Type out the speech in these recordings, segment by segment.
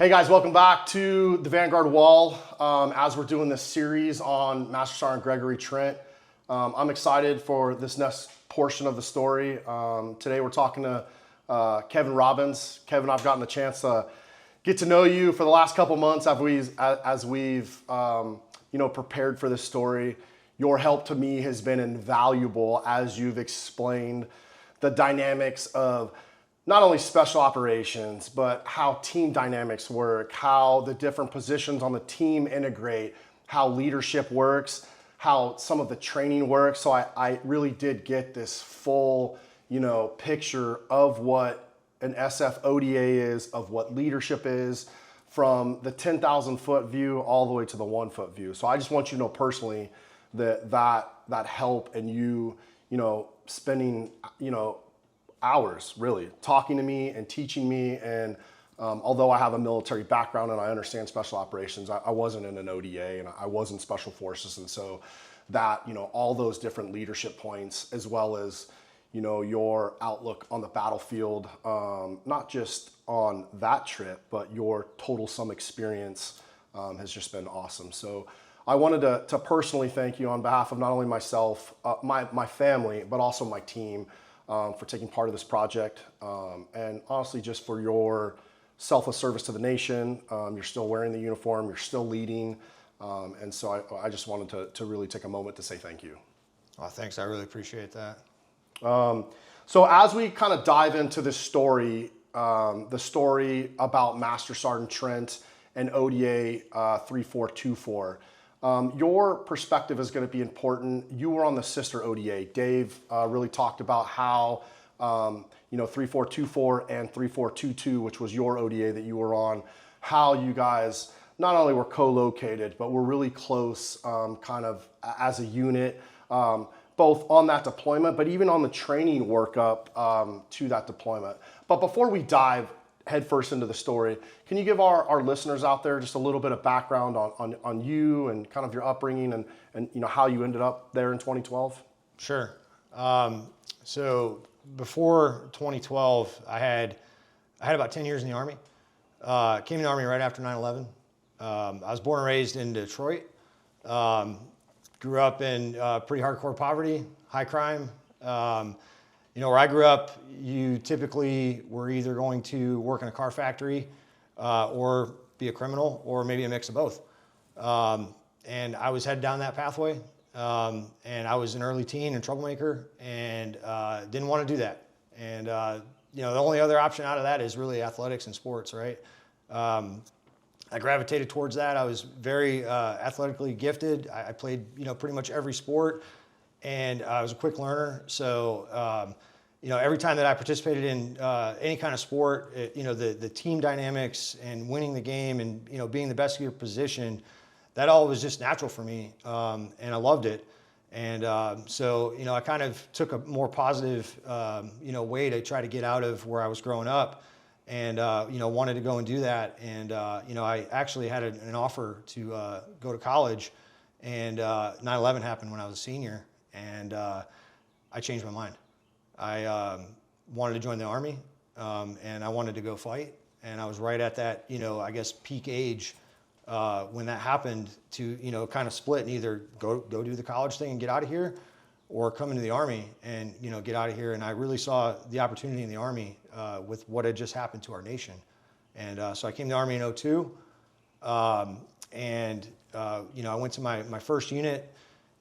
Hey guys, welcome back to the Vanguard Wall. As we're doing this series on Master Sergeant Gregory Trent, I'm excited for this next portion of the story. Today we're talking to Kevin Robbins. Kevin, I've gotten the chance to get to know you for the last couple months as we've prepared for this story. Your help to me has been invaluable as you've explained the dynamics of not only special operations, but how team dynamics work, how the different positions on the team integrate, how leadership works, how some of the training works. So I really did get this full, picture of what an SF ODA is, of what leadership is, from the 10,000 foot view all the way to the 1 foot view. So I just want you to know personally that help and you spending, hours really talking to me and teaching me. And although I have a military background and I understand special operations, I wasn't in an ODA and I was in special forces. And so that, all those different leadership points, as well as, your outlook on the battlefield, not just on that trip, but your total sum experience has just been awesome. So I wanted to personally thank you on behalf of not only myself, my family, but also my team, for taking part of this project, and honestly just for your selfless service to the nation. You're still wearing the uniform, you're still leading, and so I just wanted to really take a moment to say thank you. Oh, thanks, I really appreciate that. So as we kind of dive into this story, the story about Master Sergeant Trent and ODA 3424, your perspective is going to be important. You were on the sister ODA. Dave really talked about how 3424 and 3422, which was your ODA that you were on, how you guys not only were co-located, but were really close kind of as a unit, both on that deployment, but even on the training workup to that deployment. But before we dive headfirst into the story, can you give our listeners out there just a little bit of background on you and kind of your upbringing and how you ended up there in 2012? Sure. So before 2012, I had about 10 years in the Army. Came in the Army right after 9/11. I was born and raised in Detroit. Grew up in pretty hardcore poverty, high crime. Where I grew up, you typically were either going to work in a car factory or be a criminal, or maybe a mix of both. And I was headed down that pathway, and I was an early teen and troublemaker, and didn't want to do that. And the only other option out of that is really athletics and sports, right? I gravitated towards that. I was very athletically gifted. I played, pretty much every sport, and I was a quick learner. So, every time that I participated in any kind of sport, the team dynamics and winning the game and, being the best of your position, that all was just natural for me, and I loved it. And so, I kind of took a more positive, way to try to get out of where I was growing up, and, wanted to go and do that. And, I actually had an offer to go to college, and 9/11 happened when I was a senior, and I changed my mind. I wanted to join the Army, and I wanted to go fight. And I was right at that, peak age when that happened to, kind of split and either go do the college thing and get out of here, or come into the Army and, get out of here. And I really saw the opportunity in the Army with what had just happened to our nation. And so I came to the Army in 2002, and I went to my first unit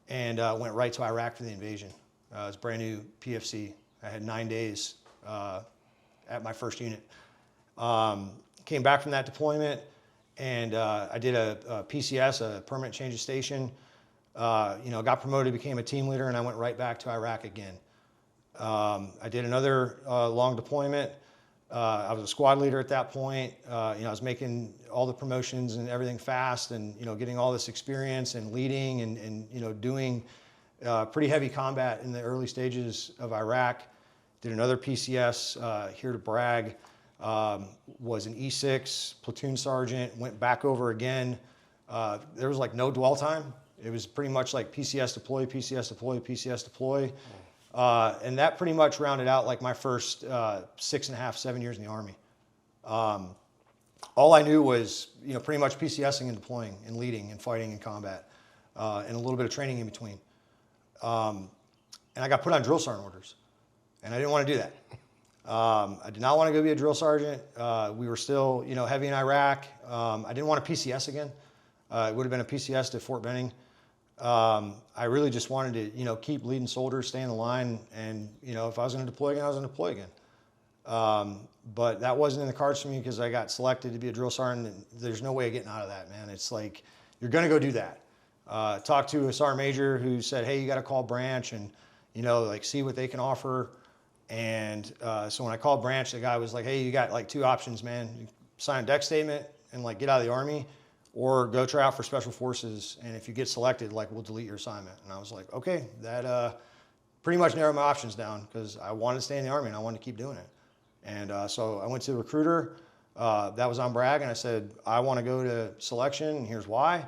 and went right to Iraq for the invasion. It was brand new PFC. I had 9 days at my first unit. Came back from that deployment, and I did a PCS, a permanent change of station. Got promoted, became a team leader, and I went right back to Iraq again. I did another long deployment. I was a squad leader at that point. I was making all the promotions and everything fast, and getting all this experience and leading and doing pretty heavy combat in the early stages of Iraq. Did another PCS here to brag. Was an E6 platoon sergeant. Went back over again. There was like no dwell time. It was pretty much like PCS deploy, PCS deploy, PCS deploy. And that pretty much rounded out like my first 6.5, 7 years in the Army. all I knew was, pretty much PCSing and deploying and leading and fighting in combat, and a little bit of training in between. And I got put on drill sergeant orders, and I didn't want to do that. I did not want to go be a drill sergeant. We were still, heavy in Iraq. I didn't want to PCS again. It would have been a PCS to Fort Benning. I really just wanted to, keep leading soldiers, stay in the line, and, if I was going to deploy again, I was going to deploy again. But that wasn't in the cards for me because I got selected to be a drill sergeant, and there's no way of getting out of that, man. It's like, you're going to go do that. Talked to a sergeant major who said, hey, you got to call branch and, see what they can offer. And so when I called branch, the guy was like, hey, you got like 2 options, man. You sign a deck statement and like get out of the Army, or go try out for special forces. And if you get selected, like we'll delete your assignment. And I was like, okay, that pretty much narrowed my options down because I wanted to stay in the Army and I wanted to keep doing it. And so I went to the recruiter, that was on Bragg, and I said, I want to go to selection, and here's why.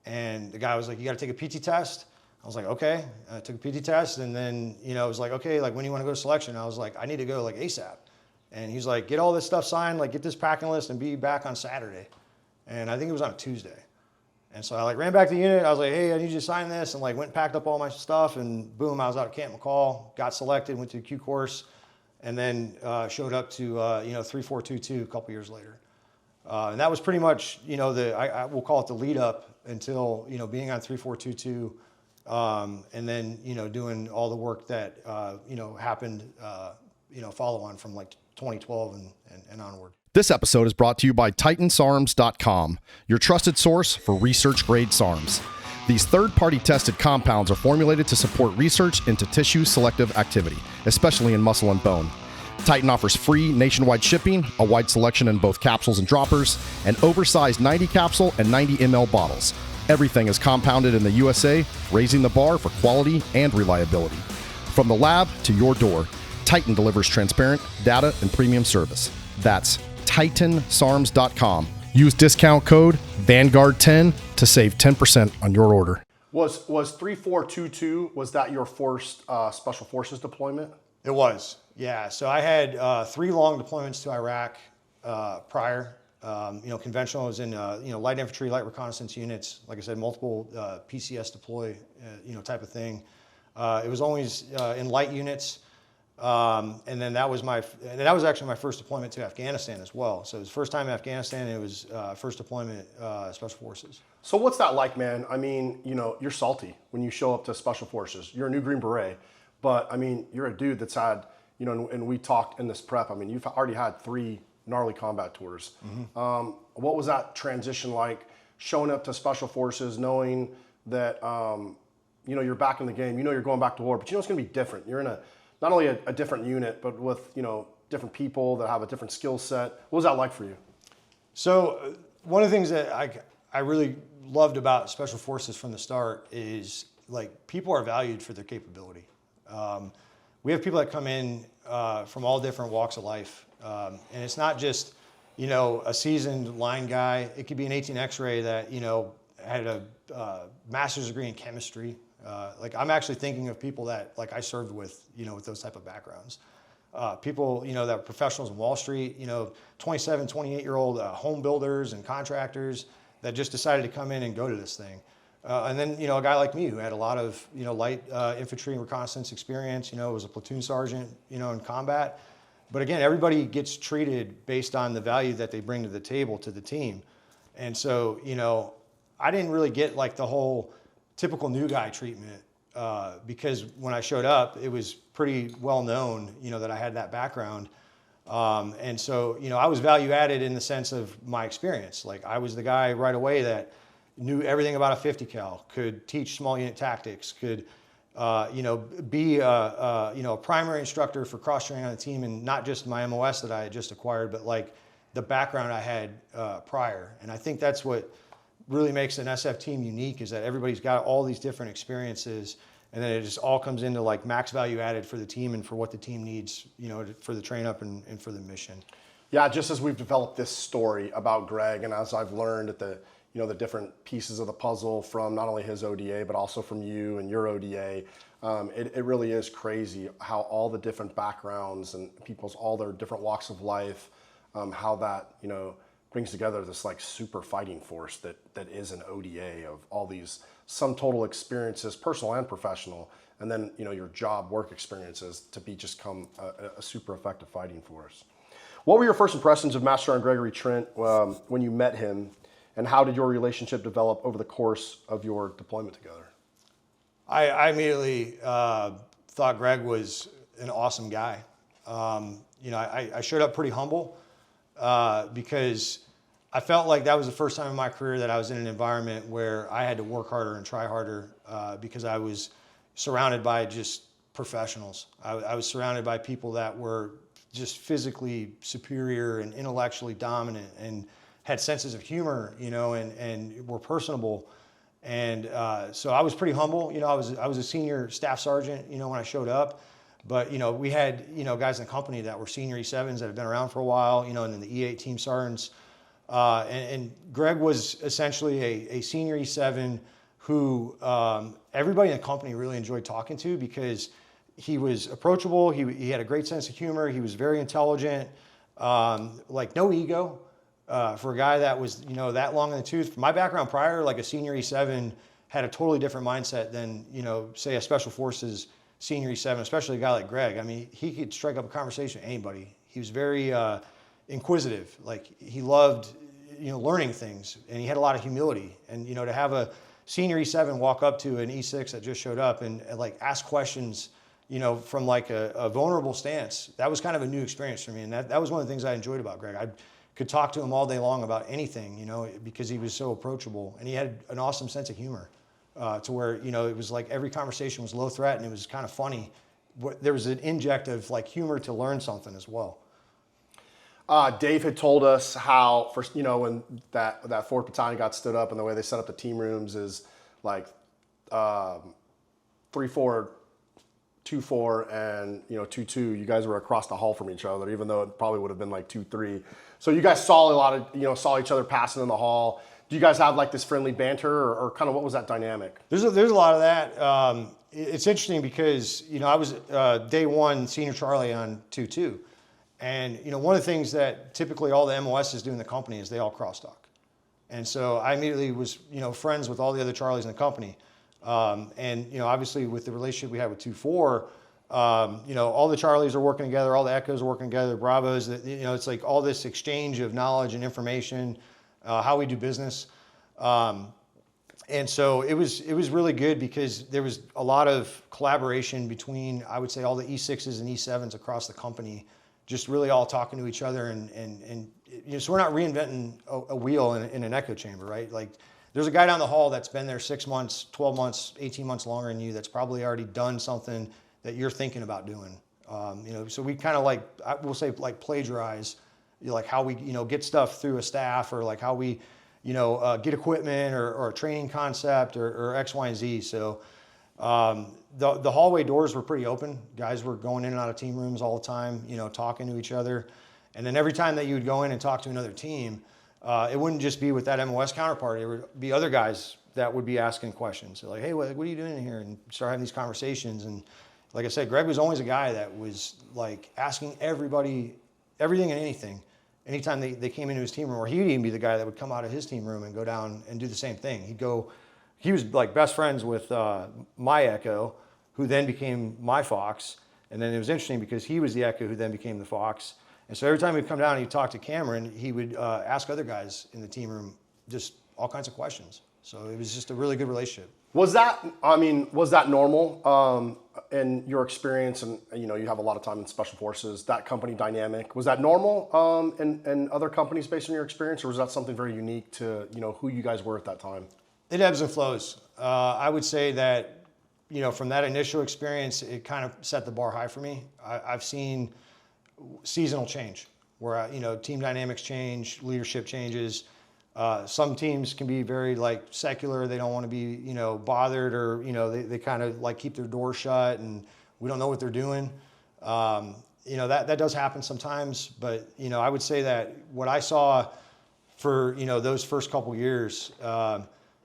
And the guy was like, you got to take a PT test. I was like, okay. I took a PT test, and then, it was like, okay, like when do you want to go to selection? I was like, I need to go like ASAP. And he's like, get all this stuff signed, like get this packing list and be back on Saturday. And I think it was on a Tuesday. And so I like ran back to the unit. I was like, hey, I need you to sign this, and like went and packed up all my stuff, and boom, I was out at Camp McCall, got selected, went to the Q course, and then showed up to 3422 a couple years later. And that was pretty much, I will call it the lead up until, being on 3422, and then, doing all the work that, happened, follow on from like 2012 and onward. This episode is brought to you by TitansArms.com, your trusted source for research-grade SARMs. These third-party tested compounds are formulated to support research into tissue selective activity, especially in muscle and bone. Titan offers free nationwide shipping, a wide selection in both capsules and droppers, and oversized 90 capsule and 90 ml bottles. Everything is compounded in the USA, raising the bar for quality and reliability. From the lab to your door, Titan delivers transparent data and premium service. That's TitansArms.com. Use discount code Vanguard10 to save 10% on your order. Was 3422, was that your first Special Forces deployment? It was, yeah. So I had 3 long deployments to Iraq prior. Conventional was in, light infantry, light reconnaissance units. Like I said, multiple PCS deploy, type of thing. It was always in light units. And then that was actually my first deployment to Afghanistan as well. So it was the first time in Afghanistan, and it was first deployment Special Forces. So what's that like, man? I mean, you're salty when you show up to Special Forces. You're a new Green Beret, but I mean, you're a dude that's had, and we talked in this prep, I mean, you've already had 3 gnarly combat tours. Mm-hmm. What was that transition like, showing up to Special Forces, knowing that, you're back in the game, you're going back to war, but it's going to be different. You're in not only a different unit, but with, different people that have a different skill set. What was that like for you? So one of the things that I really loved about Special Forces from the start is like people are valued for their capability. We have people that come in from all different walks of life. And it's not just, a seasoned line guy. It could be an 18 X-ray that, had a master's degree in chemistry. Like I'm actually thinking of people that like I served with, with those type of backgrounds. People, that are professionals in Wall Street, 27, 28-year-old home builders and contractors that just decided to come in and go to this thing. And then, a guy like me who had a lot of, light infantry and reconnaissance experience, was a platoon sergeant, in combat. But again, everybody gets treated based on the value that they bring to the table, to the team. And so, I didn't really get like the whole typical new guy treatment because when I showed up, it was pretty well known, that I had that background. And so, I was value added in the sense of my experience. Like I was the guy right away that knew everything about a 50 cal, could teach small unit tactics, could, be a primary instructor for cross training on the team, and not just my MOS that I had just acquired, but like the background I had prior. And I think that's what really makes an SF team unique, is that everybody's got all these different experiences, and then it just all comes into like max value added for the team and for what the team needs, for the train up and for the mission. Yeah, just as we've developed this story about Greg, and as I've learned at the different pieces of the puzzle from not only his ODA, but also from you and your ODA, it really is crazy how all the different backgrounds and people's, all their different walks of life, how that, brings together this like super fighting force that is an ODA of all these sum total experiences, personal and professional, and then your job work experiences to become a super effective fighting force. What were your first impressions of Master Sergeant Gregory Trent when you met him, and how did your relationship develop over the course of your deployment together? I immediately thought Greg was an awesome guy. I showed up pretty humble because I felt like that was the first time in my career that I was in an environment where I had to work harder and try harder because I was surrounded by just professionals. I was surrounded by people that were just physically superior and intellectually dominant and had senses of humor, and were personable. And so I was pretty humble. I was a senior staff sergeant, when I showed up. But, we had, guys in the company that were senior E7s that had been around for a while, and then the E8 team sergeants. And Greg was essentially a senior E7 who everybody in the company really enjoyed talking to because he was approachable. He had a great sense of humor. He was very intelligent, like no ego. For a guy that was, that long in the tooth. My background prior, like a senior E7, had a totally different mindset than, say a Special Forces senior E7, especially a guy like Greg. I mean, he could strike up a conversation with anybody. He was very inquisitive. Like he loved, learning things, and he had a lot of humility. And, to have a senior E7 walk up to an E6 that just showed up and like ask questions, from like a vulnerable stance, that was kind of a new experience for me. And that was one of the things I enjoyed about Greg. I could talk to him all day long about anything, because he was so approachable, and he had an awesome sense of humor to where, it was like every conversation was low threat and it was kind of funny. There was an inject of like humor to learn something as well. Dave had told us how first, when that 4th Battalion got stood up and the way they set up the team rooms is like 3-4, 2-4, and 2-2. You guys were across the hall from each other, even though it probably would have been like 2-3. So you guys saw a lot of saw each other passing in the hall. Do you guys have like this friendly banter, or kind of what was that dynamic? There's a lot of that. It's interesting because I was day one senior Charlie on 2-2, and one of the things that typically all the MOSs do in the company is they all crosstalk, and so I immediately was friends with all the other Charlies in the company. And obviously with the relationship we had with 2-4, all the Charlies are working together, all the Echoes are working together, Bravos. It's like all this exchange of knowledge and information, how we do business, and so it was really good because there was a lot of collaboration between, I would say, all the E6s and E7s across the company, just really all talking to each other, and so we're not reinventing a wheel in an echo chamber, right? Like, there's a guy down the hall that's been there 6 months, 12 months, 18 months longer than you that's probably already done something that you're thinking about doing. So we kind of like, we'll say like plagiarize, like how we, get stuff through a staff, or like how we, get equipment or a training concept or X, Y, and Z. So the hallway doors were pretty open. Guys were going in and out of team rooms all the time, talking to each other. And then every time that you would go in and talk to another team, it wouldn't just be with that MOS counterpart. There would be other guys that would be asking questions. So like, hey, what are you doing in here? And start having these conversations. And like I said, Greg was always a guy that was like asking everybody everything and anything. Anytime they came into his team room, or he'd even be the guy that would come out of his team room and go down and do the same thing. He was like best friends with my Echo, who then became my Fox. And then it was interesting because he was the Echo who then became the Fox. And so every time he'd come down and he'd talk to Cameron, he would ask other guys in the team room just all kinds of questions. So it was just a really good relationship. Was that normal in your experience? And you have a lot of time in Special Forces, that company dynamic. Was that normal in other companies based on your experience, or was that something very unique to who you guys were at that time? It ebbs and flows. I would say that from that initial experience, it kind of set the bar high for me. I've seen seasonal change where team dynamics change, leadership changes. Some teams can be very like secular. They don't want to be, bothered, or, they kind of like keep their doors shut and we don't know what they're doing. That does happen sometimes, but, I would say that what I saw for, those first couple years,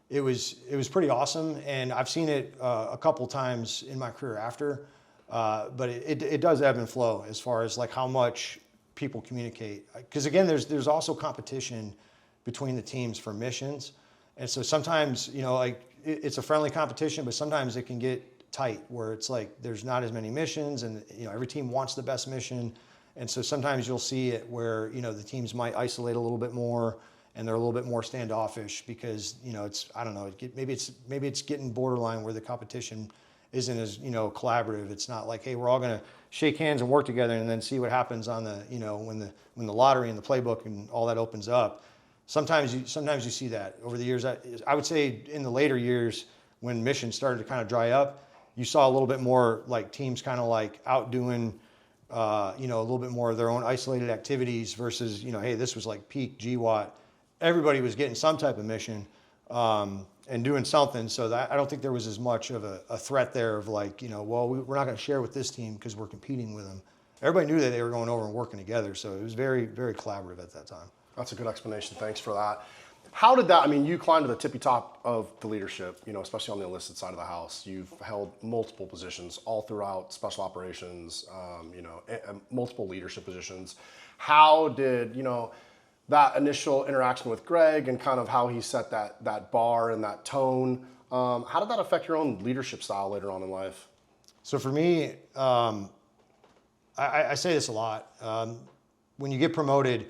it was pretty awesome. And I've seen it a couple times in my career after, but it does ebb and flow as far as like how much people communicate. Because again, there's also competition between the teams for missions. And so sometimes, like it's a friendly competition, but sometimes it can get tight where it's like there's not as many missions and every team wants the best mission. And so sometimes you'll see it where, the teams might isolate a little bit more and they're a little bit more standoffish because, it's, I don't know, maybe it's getting borderline where the competition isn't as, collaborative. It's not like, hey, we're all going to shake hands and work together and then see what happens on the, when the lottery and the playbook and all that opens up. Sometimes you see that over the years. I would say in the later years when missions started to kind of dry up, you saw a little bit more like teams kind of like outdoing, a little bit more of their own isolated activities versus, hey, this was like peak GWAT. Everybody was getting some type of mission and doing something. So that I don't think there was as much of a threat there of like, well, we're not going to share with this team because we're competing with them. Everybody knew that they were going over and working together. So it was very, very collaborative at that time. That's a good explanation. Thanks for that. How did that, you climbed to the tippy top of the leadership, especially on the enlisted side of the house. You've held multiple positions all throughout special operations, multiple leadership positions. How did, that initial interaction with Greg and kind of how he set that bar and that tone, how did that affect your own leadership style later on in life? So for me, I say this a lot. When you get promoted,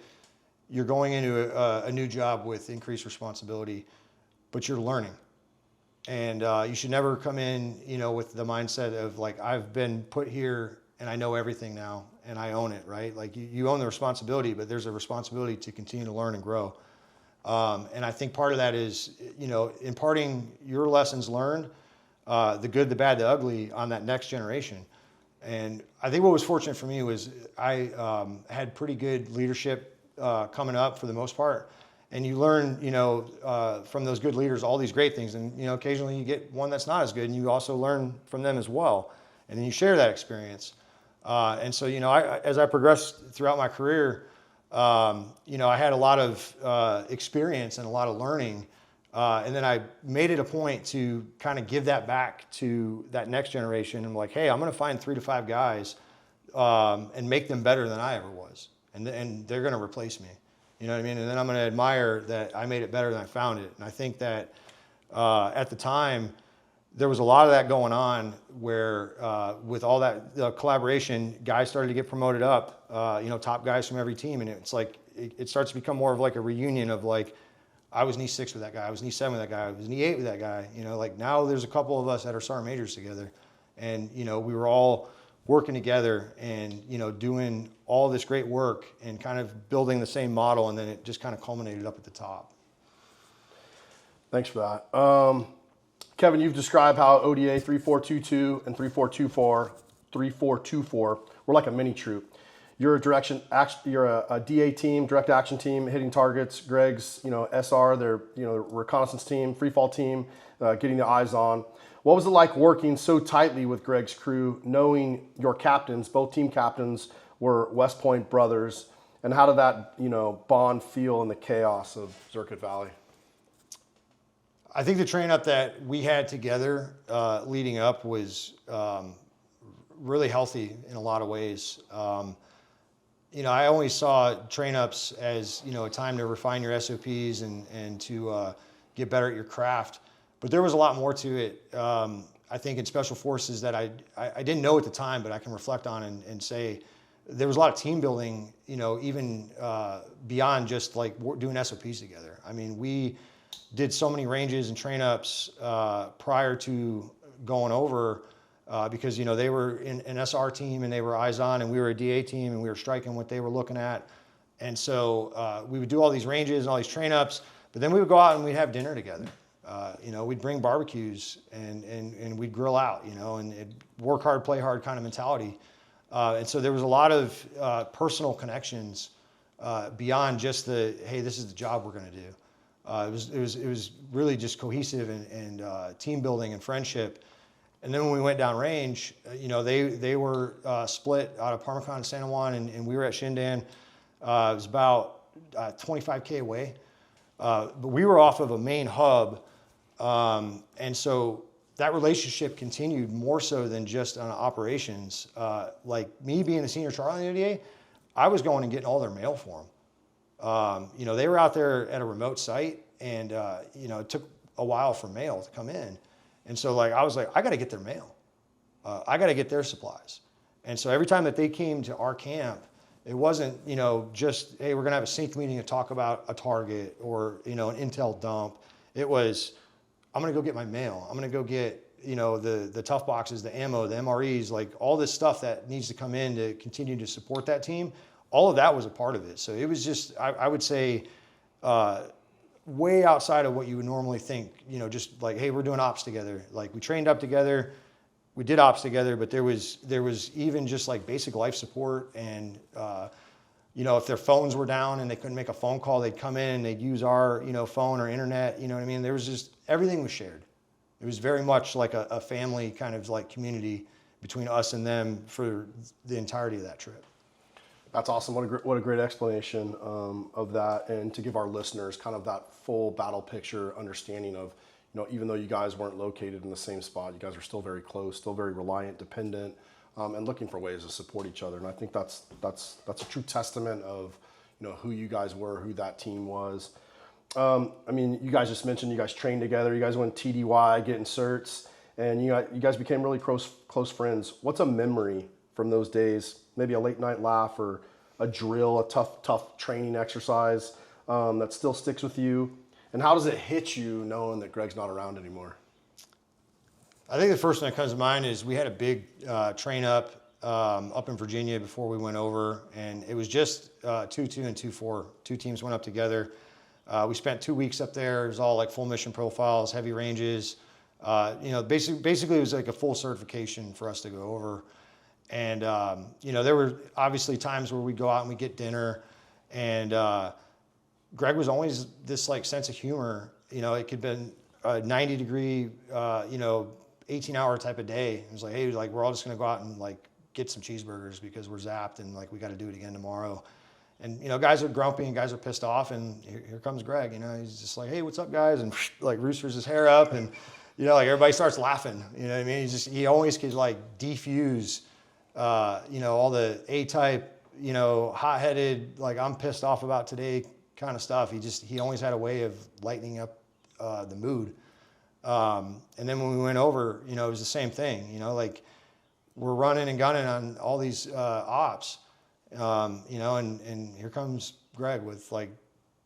you're going into a new job with increased responsibility, but you're learning. And you should never come in, with the mindset of like, I've been put here and I know everything now and I own it, right? Like you own the responsibility, but there's a responsibility to continue to learn and grow. And I think part of that is, imparting your lessons learned, the good, the bad, the ugly on that next generation. And I think what was fortunate for me was I had pretty good leadership coming up for the most part. And you learn, from those good leaders, all these great things. And, occasionally you get one that's not as good and you also learn from them as well. And then you share that experience. And so, as I progressed throughout my career, I had a lot of experience and a lot of learning. And then I made it a point to kind of give that back to that next generation. I'm like, hey, I'm going to find 3 to 5 guys and make them better than I ever was. And they're going to replace me. You know what I mean? And then I'm going to admire that I made it better than I found it. And I think that at the time, there was a lot of that going on where with all that collaboration, guys started to get promoted up, top guys from every team. And it's like, it starts to become more of like a reunion of like, I was knee 6 with that guy, I was knee 7 with that guy, I was knee 8 with that guy. Like now there's a couple of us that are sergeant majors together. And, we were all working together and, doing all this great work and kind of building the same model. And then it just kind of culminated up at the top. Thanks for that. Kevin, you've described how ODA 3422 and 3424 were like a mini troop. You're a DA team, direct action team, hitting targets. Greg's, SR, their, reconnaissance team, free fall team, getting the eyes on. What was it like working so tightly with Greg's crew, knowing your captains, both team captains, were West Point brothers, and how did that, bond feel in the chaos of Zerkoh Valley? I think the train up that we had together leading up was really healthy in a lot of ways. I always saw train ups as, a time to refine your SOPs and to get better at your craft. But there was a lot more to it. I think in Special Forces that I didn't know at the time, but I can reflect on and say there was a lot of team building, even beyond just like doing SOPs together. I mean, we did so many ranges and train ups prior to going over because, they were an SR team and they were eyes on and we were a DA team and we were striking what they were looking at. And so we would do all these ranges and all these train ups, but then we would go out and we'd have dinner together. We'd bring barbecues and we'd grill out, and it'd work hard, play hard kind of mentality. And so there was a lot of personal connections beyond just hey, this is the job we're going to do. It was really just cohesive and team building and friendship. And then when we went down range, they were split out of Parmacon and San Juan, and we were at Shindan. It was about 25K away. But we were off of a main hub. And so that relationship continued more so than just on operations. Like me being the senior Charlie in the ODA, I was going and getting all their mail for them. You know, they were out there at a remote site, and you know, it took a while for mail to come in. And so like, I was like, I got to get their mail. I got to get their supplies. And so every time that they came to our camp, it wasn't, you know, just, hey, we're going to have a sync meeting to talk about a target or, you know, an intel dump. It was, I'm going to go get my mail. I'm going to go get, you know, the tough boxes, the ammo, the MREs, like all this stuff that needs to come in to continue to support that team. All of that was a part of it. So it was just, I would say, way outside of what you would normally think, you know, just like, hey, we're doing ops together. Like we trained up together, we did ops together, but there was even just like basic life support. And, you know, if their phones were down and they couldn't make a phone call, they'd come in and they'd use our, you know, phone or internet, you know what I mean? There was just, everything was shared. It was very much like a family kind of like community between us and them for the entirety of that trip. That's awesome. What a great explanation of that, and to give our listeners kind of that full battle picture understanding of, you know, even though you guys weren't located in the same spot, you guys are still very close, still very reliant, dependent, and looking for ways to support each other. And I think that's a true testament of, you know, who you guys were, who that team was. I mean, you guys just mentioned you guys trained together. You guys went TDY, getting certs, and you guys became really close friends. What's a memory from those days? Maybe a late night laugh or a drill, a tough training exercise that still sticks with you? And how does it hit you knowing that Greg's not around anymore? I think the first one that comes to mind is we had a big train up in Virginia before we went over, and it was just 2-2 and 2-4. Two teams went up together. We spent 2 weeks up there. It was all like full mission profiles, heavy ranges. You know, basically it was like a full certification for us to go over. And, you know, there were obviously times where we'd go out and we'd get dinner, and Greg was always this like sense of humor. You know, it could have been a 90-degree, you know, 18-hour type of day. It was like, hey, like, we're all just going to go out and like get some cheeseburgers because we're zapped and like we got to do it again tomorrow. And, you know, guys are grumpy and guys are pissed off, and here comes Greg. You know, he's just like, hey, what's up, guys? And like roosters his hair up, and, you know, like everybody starts laughing. You know what I mean? He always could like defuse, you know, all the A-type, you know, hot-headed, like I'm pissed off about today kind of stuff. He always had a way of lightening up the mood. And then when we went over, you know, it was the same thing. You know, like we're running and gunning on all these ops, you know, and here comes Greg with like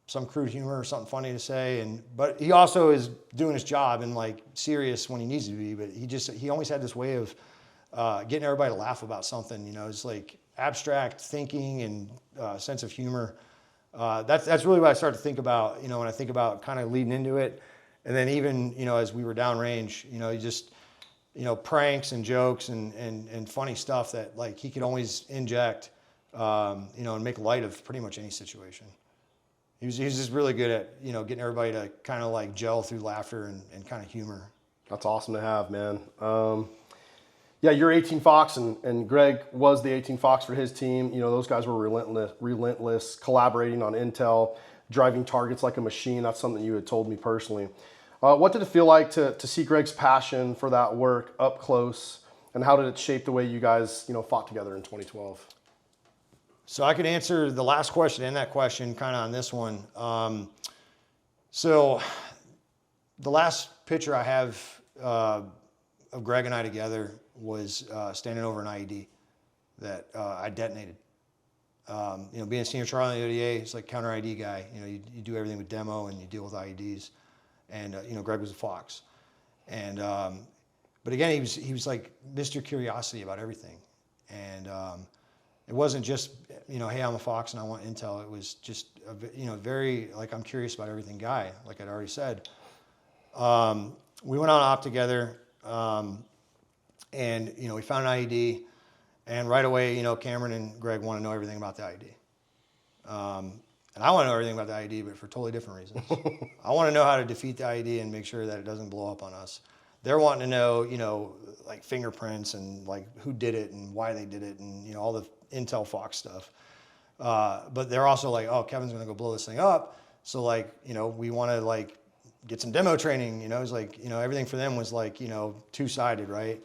some crude humor or something funny to say. But he also is doing his job and like serious when he needs to be. But he always had this way of getting everybody to laugh about something. You know, it's like abstract thinking and sense of humor. That's really what I start to think about, you know, when I think about kind of leading into it. And then even, you know, as we were downrange, you know, you know, pranks and jokes and funny stuff that like he could always inject, you know, and make light of pretty much any situation. He was just really good at, you know, getting everybody to kind of like gel through laughter and kind of humor. That's awesome to have, man. Yeah, you're 18 Fox, and Greg was the 18 Fox for his team. You know, those guys were relentless, collaborating on intel, driving targets like a machine. That's something you had told me personally. What did it feel like to see Greg's passion for that work up close, and how did it shape the way you guys, you know, fought together in 2012? So I could answer the last question and that question kind of on this one. So the last picture I have of Greg and I together was standing over an IED that I detonated. You know, being a senior Charlie in the ODA, it's like counter IED guy. You know, you do everything with demo and you deal with IEDs. And you know, Greg was a Fox. And but again, he was like Mr. Curiosity about everything. And it wasn't just, you know, hey, I'm a Fox and I want intel. It was just you know, very like I'm curious about everything guy, like I'd already said. We went on op together. And, you know, we found an IED, and right away, you know, Cameron and Greg want to know everything about the IED. And I want to know everything about the IED, but for totally different reasons. I want to know how to defeat the IED and make sure that it doesn't blow up on us. They're wanting to know, you know, like fingerprints and like who did it and why they did it and, you know, all the Intel Fox stuff. But they're also like, oh, Kevin's going to go blow this thing up. So like, you know, we want to like get some demo training, you know, it's like, you know, everything for them was like, you know, two-sided, right?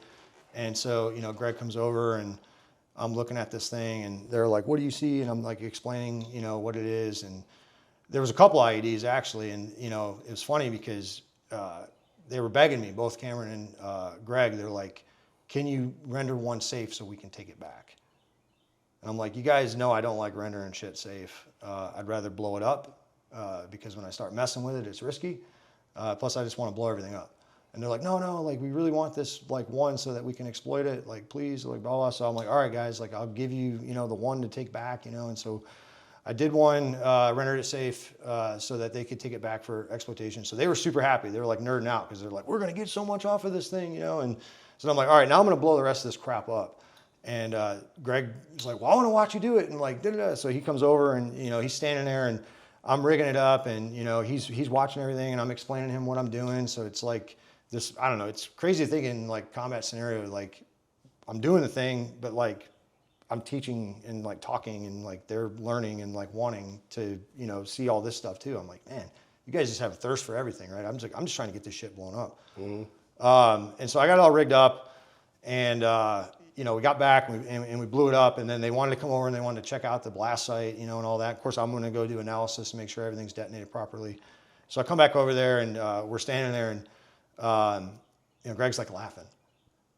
And so, you know, Greg comes over and I'm looking at this thing, and they're like, "What do you see?" And I'm like explaining, what it is. And there was a couple IEDs actually, and it was funny because they were begging me, both Cameron and Greg. They're like, "Can you render one safe so we can take it back?" And I'm like, "You guys know I don't like rendering shit safe. I'd rather blow it up because when I start messing with it, it's risky. Plus, I just want to blow everything up." And they're like, "No, like we really want this like one so that we can exploit it. Like, please, like blah blah." So I'm like, "All right, guys, like I'll give you, the one to take back, And so I did one, rendered it safe so that they could take it back for exploitation. So they were super happy. They were like nerding out because they're like, "We're gonna get so much off of this thing, And so I'm like, "All right, now I'm gonna blow the rest of this crap up." And Greg was like, "Well, I want to watch you do it." And like, da-da-da. So he comes over and he's standing there and I'm rigging it up and he's watching everything and I'm explaining to him what I'm doing. So it's like this, I don't know, it's crazy to think in like combat scenario, like I'm doing the thing, but like I'm teaching and like talking and like they're learning and like wanting to, see all this stuff too. I'm like, man, you guys just have a thirst for everything, right? I'm just trying to get this shit blown up. And so I got it all rigged up and, we got back and we blew it up and then they wanted to come over and they wanted to check out the blast site, and all that. Of course, I'm going to go do analysis to make sure everything's detonated properly. So I come back over there and we're standing there and, Greg's like laughing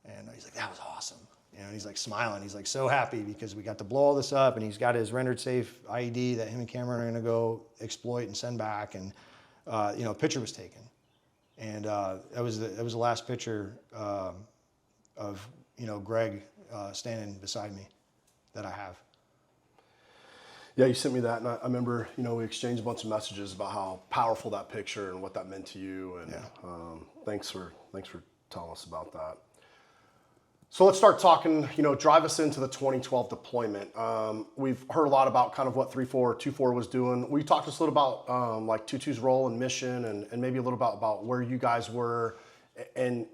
and he's like, "That was awesome." And he's like smiling. He's like so happy because we got to blow all this up and he's got his rendered safe IED that him and Cameron are going to go exploit and send back. And, a picture was taken. And that was the last picture of, Greg standing beside me that I have. Yeah, you sent me that, and I remember, we exchanged a bunch of messages about how powerful that picture and what that meant to you. And thanks for telling us about that. So let's start talking. Drive us into the 2012 deployment. We've heard a lot about kind of what 3-4-2-4 was doing. Will you talk to us a little about like 2-2's role and mission, and maybe a little about where you guys were and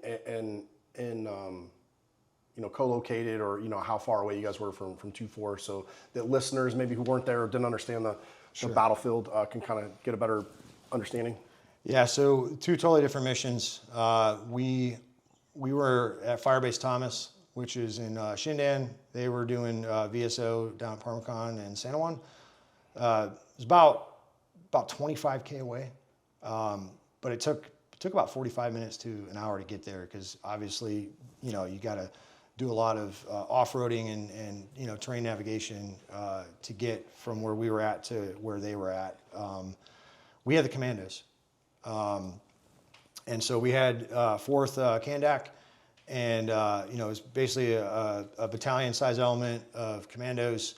co-located, or how far away you guys were from 2-4, so that listeners maybe who weren't there or didn't understand the battlefield can kind of get a better understanding? Yeah, so two totally different missions. We were at Firebase Thomas, which is in Shindan. They were doing VSO down at Parmacon and San Juan. It was about 25K away, but it took about 45 minutes to an hour to get there because obviously, you got to do a lot of off-roading and terrain navigation to get from where we were at to where they were at. We had the commandos. And so we had 4th Kandak, and it was basically a battalion-size element of commandos,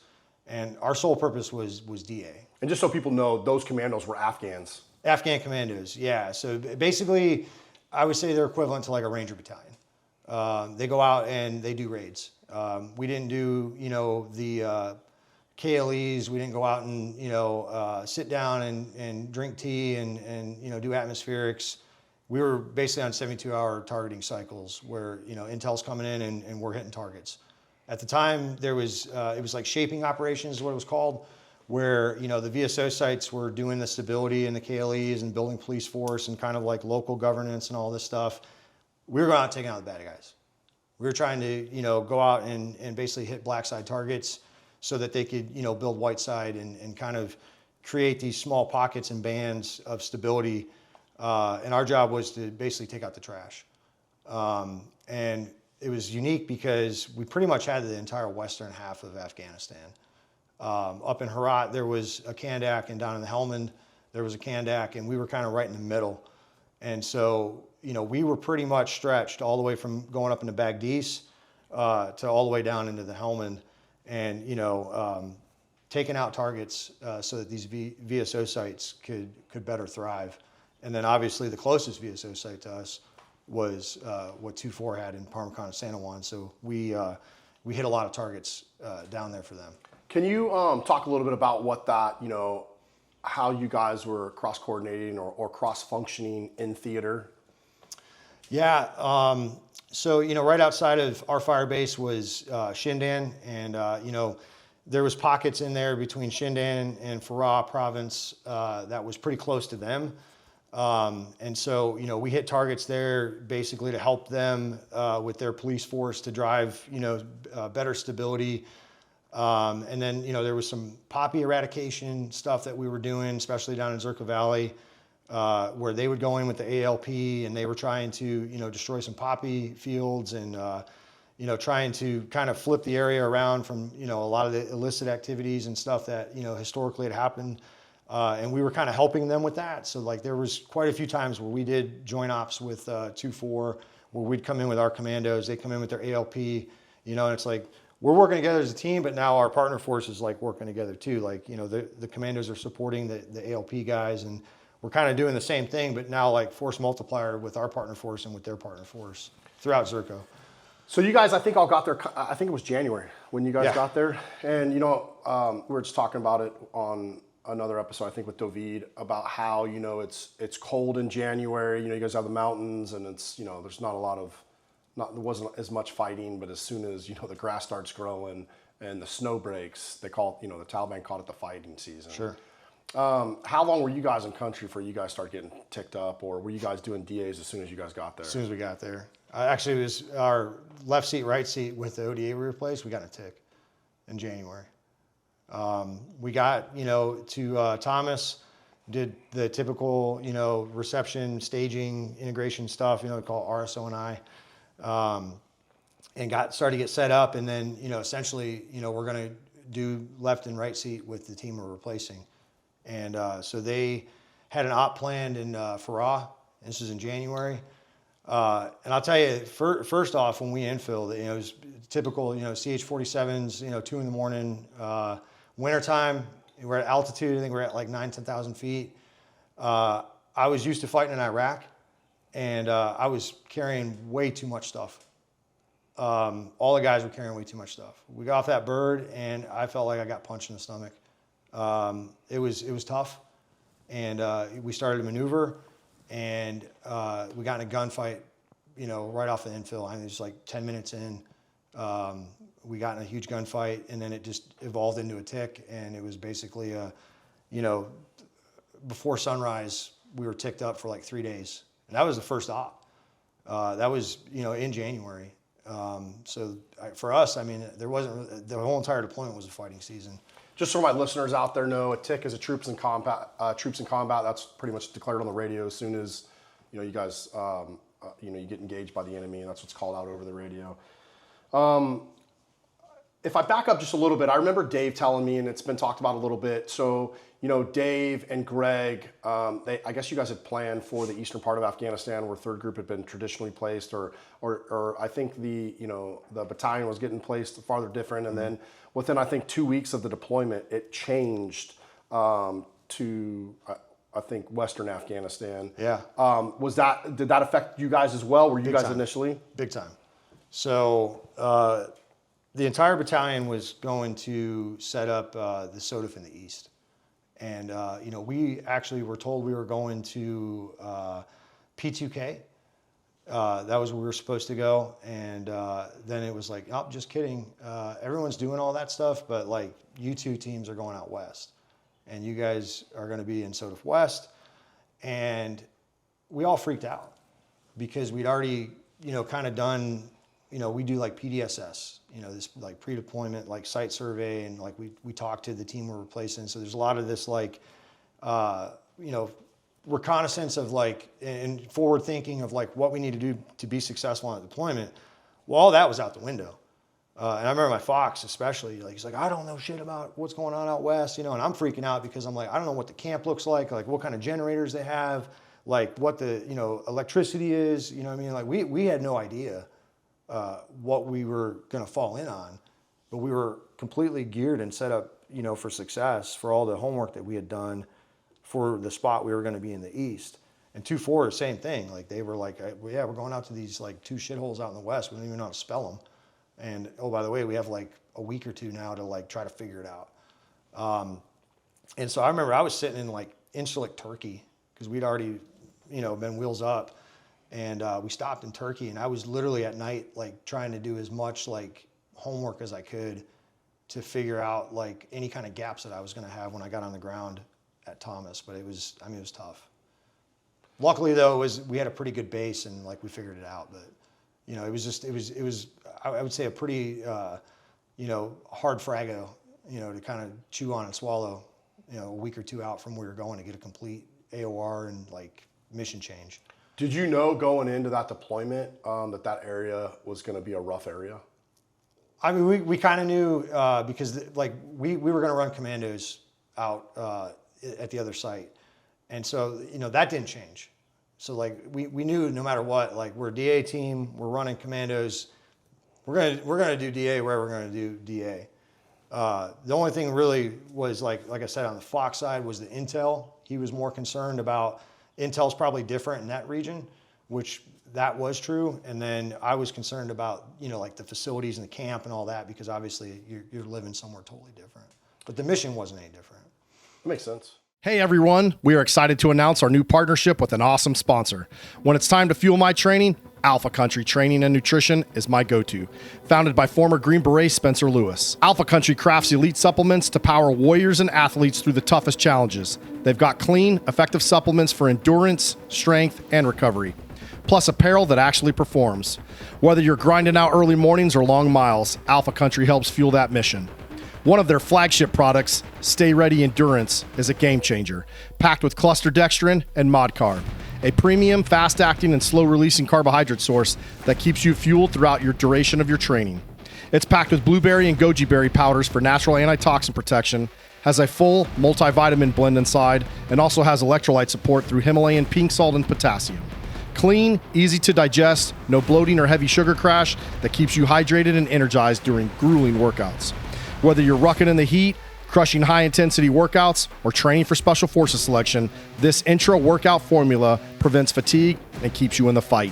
and our sole purpose was DA. And just so people know, those commandos were Afghans. Afghan Commandos, yeah. So basically, I would say they're equivalent to like a Ranger battalion. They go out and they do raids. We didn't do, the KLEs. We didn't go out and, sit down and drink tea and do atmospherics. We were basically on 72-hour targeting cycles where, intel's coming in and we're hitting targets. At the time, there was, it was like shaping operations is what it was called, where, the VSO sites were doing the stability and the KLEs and building police force and kind of like local governance and all this stuff. We were going out taking out the bad guys. We were trying to, go out and basically hit black side targets so that they could, build white side and kind of create these small pockets and bands of stability. And our job was to basically take out the trash. And it was unique because we pretty much had the entire western half of Afghanistan. Up in Herat, there was a Kandak, and down in the Helmand, there was a Kandak, and we were kind of right in the middle. And so, we were pretty much stretched all the way from going up into Baghdis to all the way down into the Helmand, and, taking out targets so that these VSO sites could better thrive. And then obviously the closest VSO site to us was what 2-4 had in Parmacon and San Juan. So we hit a lot of targets down there for them. Can you talk a little bit about what that, how you guys were cross-coordinating or cross-functioning in theater? Yeah, so, right outside of our fire base was Shindan, and, there was pockets in there between Shindan and Herat Province that was pretty close to them. And so, you know, we hit targets there basically to help them with their police force to drive, you know, better stability. And then, you know, there was some poppy eradication stuff that we were doing, especially down in Zerkoh Valley, where they would go in with the ALP and they were trying to, you know, destroy some poppy fields and, you know, trying to kind of flip the area around from, you know, a lot of the illicit activities and stuff that, you know, historically had happened. And we were kind of helping them with that. So like there was quite a few times where we did joint ops with 2-4, where we'd come in with our commandos, they come in with their ALP, you know, and it's like, we're working together as a team, but now our partner force is like working together too. Like, you know, the commandos are supporting the ALP guys, and we're kind of doing the same thing, but now like force multiplier with our partner force and with their partner force throughout Zerkoh. So you guys, I think all got there, I think it was January when you guys Yeah. got there. And, you know, we were just talking about it on another episode, I think with David, about how, you know, it's cold in January. You know, you guys have the mountains and it's, you know, there's not a lot of, there wasn't as much fighting, but as soon as, you know, the grass starts growing and the snow breaks, they call it, you know, the Taliban called it the fighting season. Sure. How long were you guys in country before you guys started getting ticked up, or were you guys doing DAs as soon as you guys got there? As soon as we got there. Actually, it was our left seat, right seat with the ODA we replaced. We got a tick in January. We got, you know, to Thomas, did the typical, you know, reception, staging, integration stuff, you know, called RSO and I, and started to get set up. And then, you know, essentially, you know, we're going to do left and right seat with the team we're replacing. And so they had an op planned in Farah. This was in January. And I'll tell you, first off, when we infilled, you know, it was typical, you know, CH-47s, you know, 2 in the morning, wintertime, we're at altitude. I think we're at like 10,000 feet. I was used to fighting in Iraq, and I was carrying way too much stuff. All the guys were carrying way too much stuff. We got off that bird, and I felt like I got punched in the stomach. It was tough, and we started to maneuver, and we got in a gunfight, you know, right off the Infil. I think it was like 10 minutes in. We got in a huge gunfight, and then it just evolved into a tick, and it was basically you know, before sunrise, we were ticked up for like 3 days, and that was the first op. That was, you know, in January. So for us, I mean, there wasn't, the whole entire deployment was a fighting season. Just so my listeners out there know, a tick is a troops in combat. That's pretty much declared on the radio as soon as, you know, you guys, you know, you get engaged by the enemy, and that's what's called out over the radio. If I back up just a little bit, I remember Dave telling me, and it's been talked about a little bit. So, you know, Dave and Greg, I guess you guys had planned for the eastern part of Afghanistan where 3rd Group had been traditionally placed, or I think the battalion was getting placed farther different, and then within I think 2 weeks of the deployment, it changed to I think Western Afghanistan. Yeah. Did that affect you guys as well? Were you guys initially? Big time. So the entire battalion was going to set up the SOTF in the east. And, you know, we actually were told we were going to P2K. That was where we were supposed to go. And then it was like, oh, just kidding. Everyone's doing all that stuff, but like you two teams are going out west. And you guys are going to be in SOTF West. And we all freaked out because we'd already, you know, kind of done, you know, we do like PDSS, you know, this like pre-deployment, like site survey, and like we talked to the team we're replacing. So there's a lot of this like, you know, reconnaissance of like, and forward thinking of like what we need to do to be successful on a deployment. Well, all that was out the window. And I remember my Fox especially, like, he's like, I don't know shit about what's going on out west, you know, and I'm freaking out because I'm like, I don't know what the camp looks like what kind of generators they have, like what the, you know, electricity is, you know what I mean? Like we had no idea what we were going to fall in on, but we were completely geared and set up, you know, for success for all the homework that we had done for the spot we were going to be in the east. And 2-4, same thing. Like they were like, yeah, we're going out to these like 2 shitholes out in the west. We don't even know how to spell them. And oh, by the way, we have like a week or 2 now to like try to figure it out. And so I remember I was sitting in like Incirlik, Turkey, because we'd already, you know, been wheels up. And we stopped in Turkey, and I was literally at night like trying to do as much like homework as I could to figure out like any kind of gaps that I was going to have when I got on the ground at Thomas. But it was, I mean, it was tough. Luckily though, we had a pretty good base and like we figured it out. But you know, it was I would say a pretty you know, hard frago, you know, to kind of chew on and swallow, you know, a week or two out from where you're going to get a complete AOR and like mission change. Did you know going into that deployment that area was going to be a rough area? I mean, we kind of knew because like we were going to run commandos out at the other site, and so you know that didn't change. So like we knew no matter what, like we're a DA team, we're running commandos, we're gonna do DA where we're gonna do DA. The only thing really was like I said on the Fox side was the intel. He was more concerned about intel's probably different in that region, which that was true. And then I was concerned about, you know, like the facilities and the camp and all that, because obviously you're living somewhere totally different. But the mission wasn't any different. That makes sense. Hey everyone, we are excited to announce our new partnership with an awesome sponsor. When it's time to fuel my training, Alpha Country Training and Nutrition is my go-to. Founded by former Green Beret Spencer Lewis, Alpha Country crafts elite supplements to power warriors and athletes through the toughest challenges. They've got clean, effective supplements for endurance, strength, and recovery, plus apparel that actually performs. Whether you're grinding out early mornings or long miles, Alpha Country helps fuel that mission. One of their flagship products, Stay Ready Endurance, is a game changer, packed with cluster dextrin and mod carb, a premium, fast-acting, and slow-releasing carbohydrate source that keeps you fueled throughout your duration of your training. It's packed with blueberry and goji berry powders for natural antitoxin protection, has a full multivitamin blend inside, and also has electrolyte support through Himalayan pink salt and potassium. Clean, easy to digest, no bloating or heavy sugar crash that keeps you hydrated and energized during grueling workouts. Whether you're rucking in the heat, crushing high-intensity workouts, or training for Special Forces selection, this intro workout formula prevents fatigue and keeps you in the fight.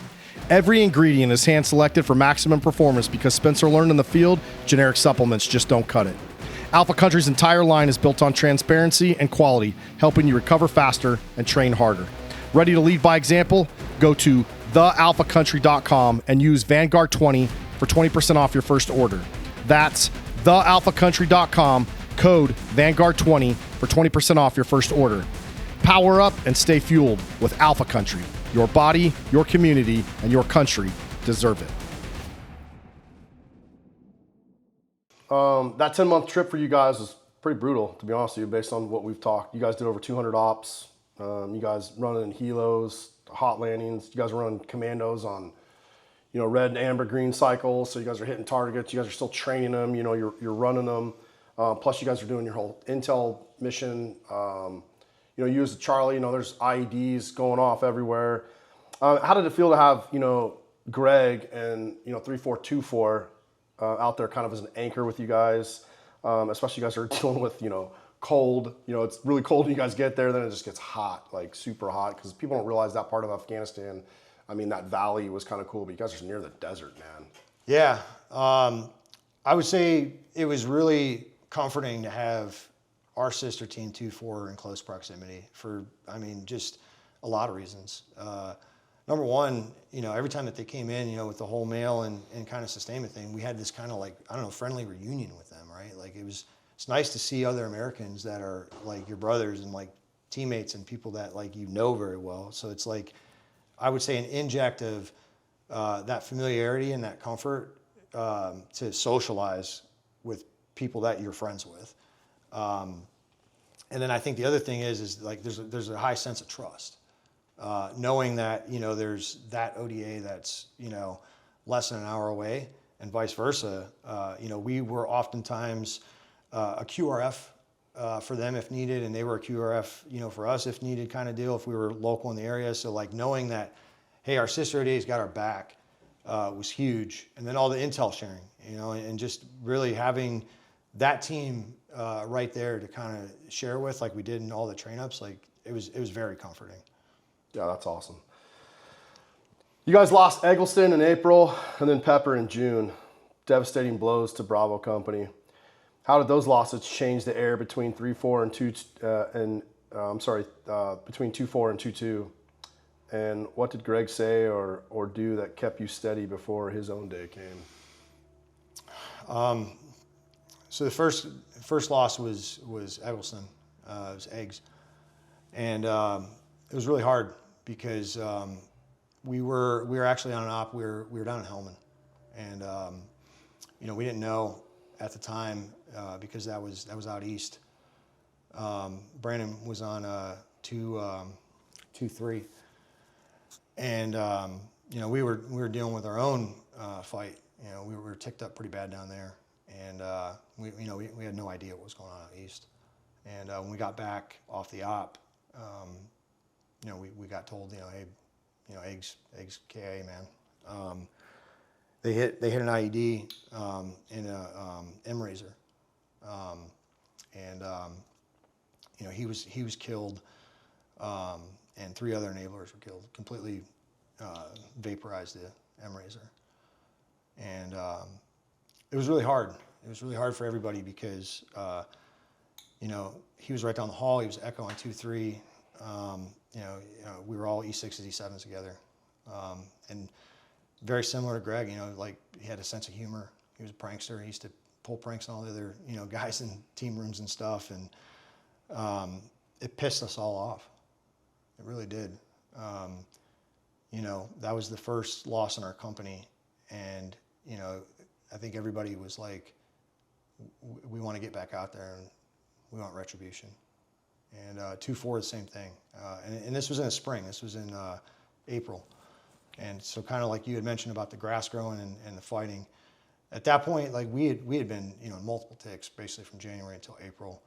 Every ingredient is hand-selected for maximum performance because Spencer learned in the field, generic supplements just don't cut it. Alpha Country's entire line is built on transparency and quality, helping you recover faster and train harder. Ready to lead by example? Go to thealphacountry.com and use Vanguard 20 for 20% off your first order. That's thealphacountry.com, code Vanguard 20 for 20% off your first order. Power up and stay fueled with Alpha Country. Your body, your community, and your country deserve it. That 10-month trip for you guys was pretty brutal, to be honest with you, based on what we've talked. You guys did over 200 ops. You guys running helos, hot landings. You guys were running commandos on, you know, red, amber, green cycles. So you guys are hitting targets. You guys are still training them. You know, you're running them. Plus you guys are doing your whole intel mission. You know, you as a Charlie, you know, there's IEDs going off everywhere. How did it feel to have, you know, Greg and, you know, 3424 out there kind of as an anchor with you guys? Especially you guys are dealing with, you know, cold. You know, it's really cold when you guys get there. Then it just gets hot, like super hot, because people don't realize that part of Afghanistan. I mean, that valley was kind of cool, but you guys are near the desert, man. Yeah. I would say it was really comforting to have our sister team 2-4 in close proximity for, I mean, just a lot of reasons. Number one, you know, every time that they came in, you know, with the whole mail and kind of sustainment thing, we had this kind of like, I don't know, friendly reunion with them, right? Like it's nice to see other Americans that are like your brothers and like teammates and people that like, you know, very well. So it's like, I would say an inject of that familiarity and that comfort to socialize with people that you're friends with. And then I think the other thing is like there's a high sense of trust, knowing that, you know, there's that ODA that's, you know, less than an hour away and vice versa. You know, we were oftentimes a QRF for them if needed, and they were a QRF, you know, for us if needed kind of deal if we were local in the area. So like knowing that, hey, our sister ODA's got our back was huge. And then all the intel sharing, you know, and just really having that team right there to kind of share with, like we did in all the train ups, like it was very comforting. Yeah, that's awesome. You guys lost Egleston in April and then Pepper in June. Devastating blows to Bravo Company. How did those losses change the air between 3-4 and between 2-4 and 2-2? And what did Greg say or do that kept you steady before his own day came? So the first loss was Egleston. It was Eggs, and it was really hard because we were actually on an op. We were down in Helmand, and we didn't know at the time because that was out east. Brandon was on 2-3, and we were dealing with our own fight. We were ticked up pretty bad down there, and we had no idea what was going on out east. And when we got back off the op, we got told, hey, eggs KA, man. They hit an IED in a M Razor, and he was killed, and 3 other enablers were killed, completely vaporized the M Razor, and it was really hard. It was really hard for everybody because he was right down the hall. He was Echo on 2-3. We were all E6s, E7s together, and very similar to Greg. Like he had a sense of humor. He was a prankster. He used to pull pranks on all the other guys in team rooms and stuff, and it pissed us all off. It really did. That was the first loss in our company, and I think everybody was like, we want to get back out there and we want retribution. And 2-4, the same thing. And this was in the spring. This was in April. And so kind of like you had mentioned about the grass growing and the fighting, at that point, like we had been, in multiple ticks basically from January until April.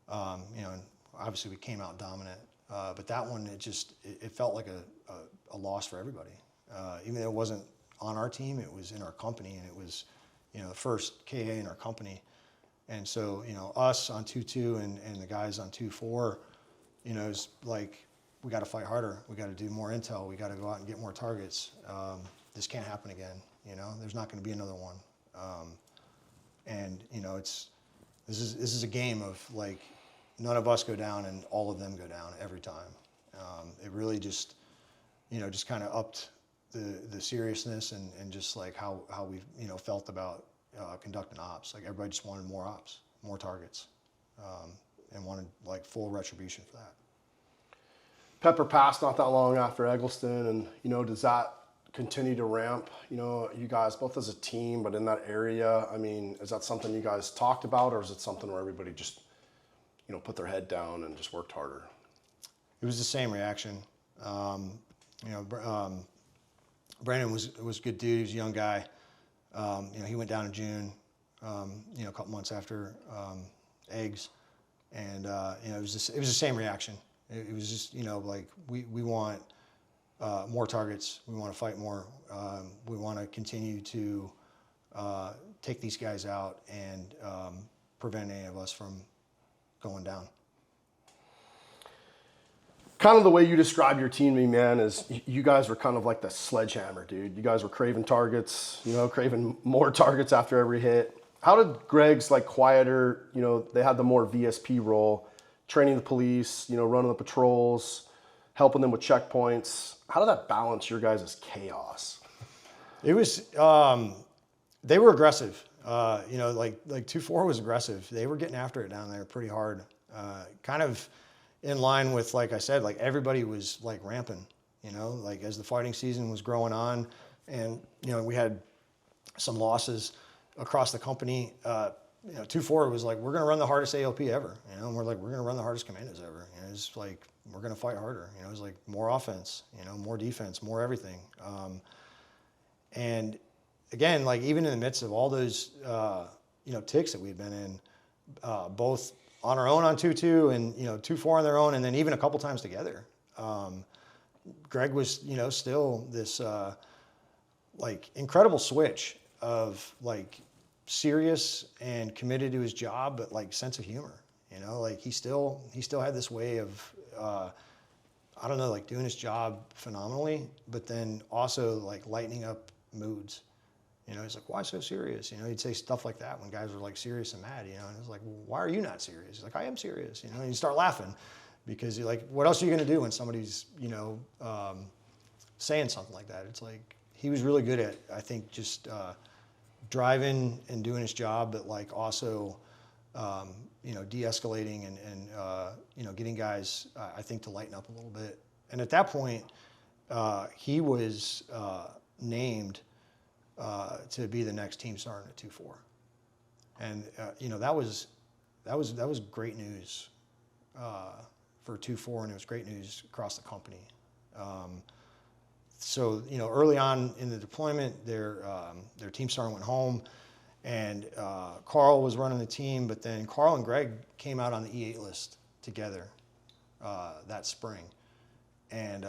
And obviously we came out dominant. But that one, it felt like a loss for everybody. Even though it wasn't on our team, it was in our company, and it was, the first KA in our company. And so, us on 2-2 and the guys on 2-4, it's like, we got to fight harder. We got to do more intel. We got to go out and get more targets. This can't happen again. There's not going to be another one. And this is a game of like, none of us go down and all of them go down every time. It really just kind of upped the seriousness and just like how we felt about conducting ops. Like everybody just wanted more ops, more targets, and wanted like full retribution for that. Pepper passed not that long after Egleston, and does that continue to ramp? You guys both as a team, but in that area, I mean, is that something you guys talked about, or is it something where everybody just put their head down and just worked harder? It was the same reaction. Brandon was a good dude. He was a young guy. He went down in June, a couple months after eggs, and it was the same reaction. It was just like we want more targets. We want to fight more. We want to continue to take these guys out and prevent any of us from going down. Kind of the way you describe your team to me, man, is you guys were kind of like the sledgehammer, dude. You guys were craving targets, craving more targets after every hit. How did Greg's like quieter, they had the more VSP role, training the police, running the patrols, helping them with checkpoints. How did that balance your guys' chaos? It was, they were aggressive. Like 2-4 was aggressive. They were getting after it down there pretty hard. Kind of in line with, like I said, like everybody was like ramping, like as the fighting season was growing on, and, we had some losses across the company. 2-4 was like, we're going to run the hardest ALP ever, and we're like, we're going to run the hardest commandos ever. It's like, we're going to fight harder. It was like more offense, more defense, more everything. And again, like even in the midst of all those, ticks that we'd been in, both on our own on 2-2 and, 2-4 on their own, and then even a couple times together. Greg was, still this, like incredible switch of like serious and committed to his job, but like sense of humor, like he still had this way of, I don't know, like doing his job phenomenally, but then also like lightening up moods. He's like, why so serious? He'd say stuff like that when guys were like serious and mad, and it's like, well, why are you not serious? He's like, I am serious, and you start laughing because you're like, what else are you going to do when somebody's, saying something like that? It's like, he was really good at, I think, just driving and doing his job, but like also, de-escalating and getting guys, I think, to lighten up a little bit at that point, he was named to be the next team sergeant at 2-4. And that was great news for 2-4, and it was great news across the company. So early on in the deployment, their team sergeant went home, and Carl was running the team. But then Carl and Greg came out on the E8 list together that spring, and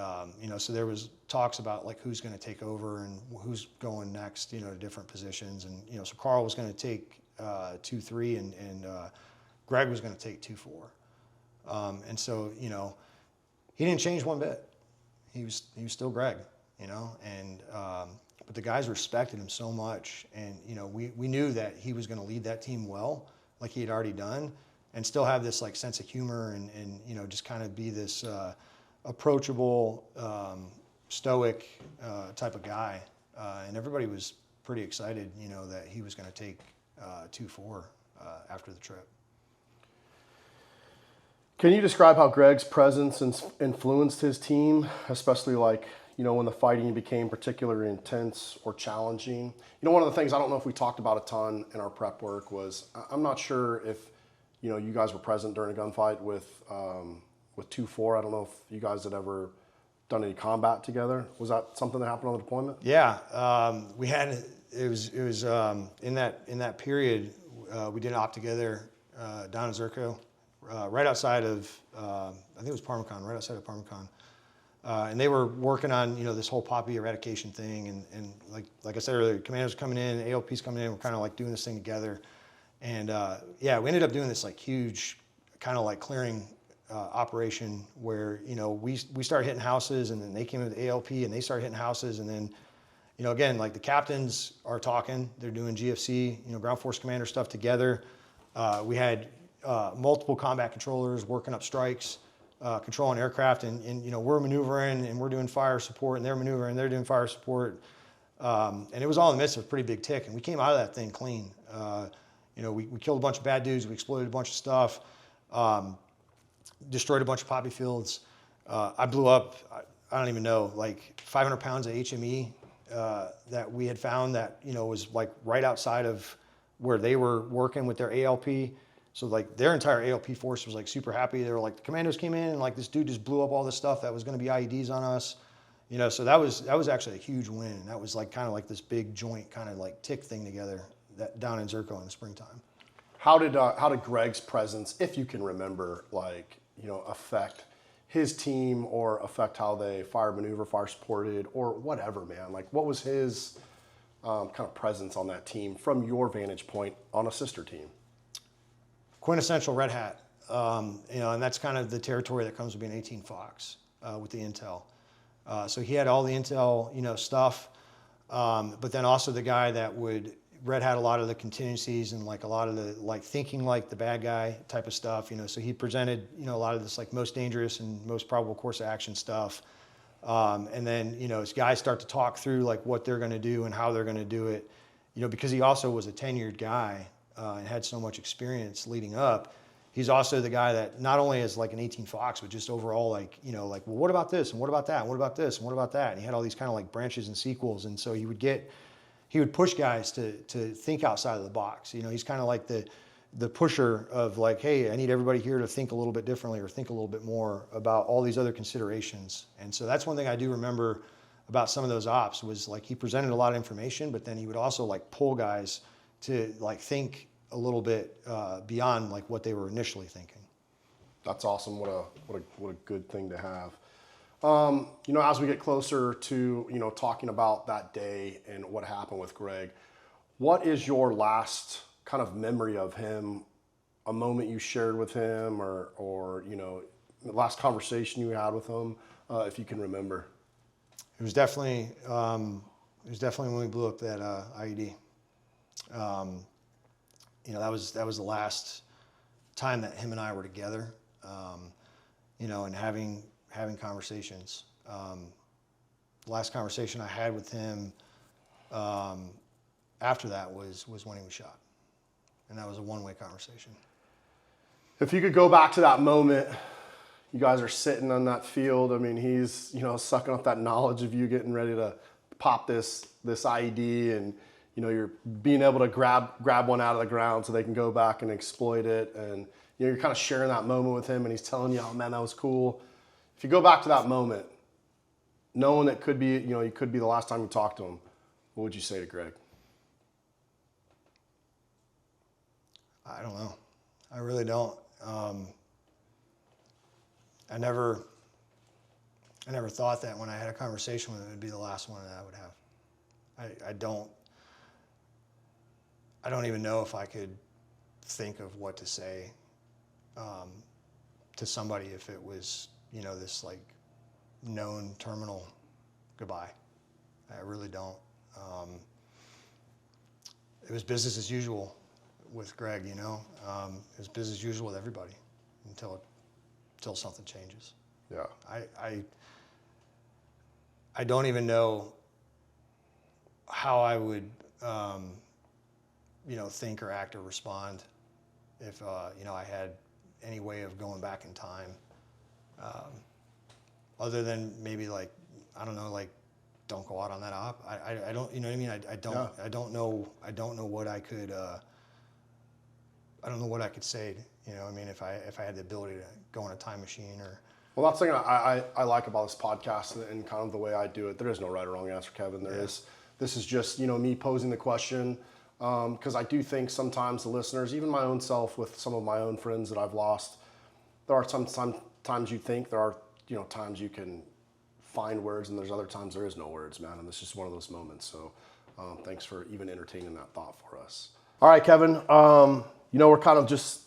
so there was talks about like who's going to take over and who's going next, to different positions. And so Carl was going to take 2-3, and Greg was going to take 2-4. And so he didn't change one bit. He was still Greg, and but the guys respected him so much, and we knew that he was going to lead that team well, like he had already done, and still have this like sense of humor and just kind of be this approachable, stoic type of guy, and everybody was pretty excited, that he was going to take 2-4 after the trip. Can you describe how Greg's presence influenced his team, especially like, when the fighting became particularly intense or challenging? One of the things, I don't know if we talked about a ton in our prep work, was I'm not sure if, you guys were present during a gunfight with 2-4. I don't know if you guys had ever done any combat together. Was that something that happened on the deployment? Yeah, we had, it was in that period, we did an op together down in Zerkoh. Right outside of, I think it was Parmacon, right outside of Parmacon. And they were working on, this whole poppy eradication thing. And like I said earlier, commandos coming in, ALPs coming in, we're kind of like doing this thing together. And yeah, we ended up doing this like huge kind of like clearing operation where, we started hitting houses, and then they came in with ALP and they started hitting houses. And then, again, like the captains are talking, they're doing GFC, ground force commander stuff together. We had multiple combat controllers working up strikes, controlling aircraft, and we're maneuvering and we're doing fire support, and they're maneuvering and they're doing fire support, and it was all in the midst of a pretty big tick, and we came out of that thing clean. We killed a bunch of bad dudes, we exploded a bunch of stuff, destroyed a bunch of poppy fields. I blew up, I don't even know, like 500 pounds of HME that we had found that was like right outside of where they were working with their ALP. So like their entire ALP force was like super happy. They were like, the commandos came in and like this dude just blew up all this stuff that was going to be IEDs on us. So that was actually a huge win. That was like kind of like this big joint kind of like tick thing together that down in Zerkoh in the springtime. How did Greg's presence, if you can remember, like, affect his team or affect how they fire maneuver, fire supported, or whatever, man? Like, what was his kind of presence on that team from your vantage point on a sister team? Quintessential Red Hat, and that's kind of the territory that comes with being 18 Fox with the intel. So he had all the intel, stuff, but then also the guy that would Red Hat a lot of the contingencies and like a lot of the like thinking like the bad guy type of stuff. So he presented a lot of this like most dangerous and most probable course of action stuff, and then as guys start to talk through like what they're going to do and how they're going to do it, because he also was a tenured guy. And had so much experience leading up. He's also the guy that not only is like an 18 Fox, but just overall like, well, what about this? And what about that? And what about this? And what about that? And he had all these kind of like branches and sequels. And so he would push guys to think outside of the box. He's kind of like the pusher of like, hey, I need everybody here to think a little bit differently or think a little bit more about all these other considerations. And so that's one thing I do remember about some of those ops was like he presented a lot of information, but then he would also like pull guys to like think a little bit beyond like what they were initially thinking. That's awesome. What a good thing to have. As we get closer to talking about that day and what happened with Greg, what is your last kind of memory of him? A moment you shared with him, or the last conversation you had with him, if you can remember. It was definitely when we blew up that IED. That was the last time that him and I were together, and having conversations. The last conversation I had with him after that was when he was shot, and that was a one-way conversation. If you could go back to that moment, you guys are sitting on that field. I mean, he's, sucking up that knowledge of you getting ready to pop this IED, and, you're being able to grab one out of the ground so they can go back and exploit it. And, you're kind of sharing that moment with him, and he's telling you, oh man, that was cool. If you go back to that moment, knowing it could be, it could be the last time you talk to him, what would you say to Greg? I don't know. I really don't. I never thought that when I had a conversation with him, it would be the last one that I would have. I don't even know if I could think of what to say to somebody if it was, this like known terminal goodbye. I really don't. It was business as usual with Greg, it was business as usual with everybody until something changes. Yeah. I don't even know how I would, think or act or respond if, I had any way of going back in time, other than maybe like, I don't know, like, don't go out on that op. I don't, you know what I mean? I don't know what I could, I don't know what I could say, if I had the ability to go in a time machine or. Well, that's the thing I like about this podcast and kind of the way I do it. There is no right or wrong answer, Kevin. This is just, me posing the question, because I do think sometimes the listeners, even my own self with some of my own friends that I've lost, there are sometimes you think there are, times you can find words, and there's other times there is no words, man. And it's just one of those moments. So thanks for even entertaining that thought for us. All right, Kevin, we're kind of just,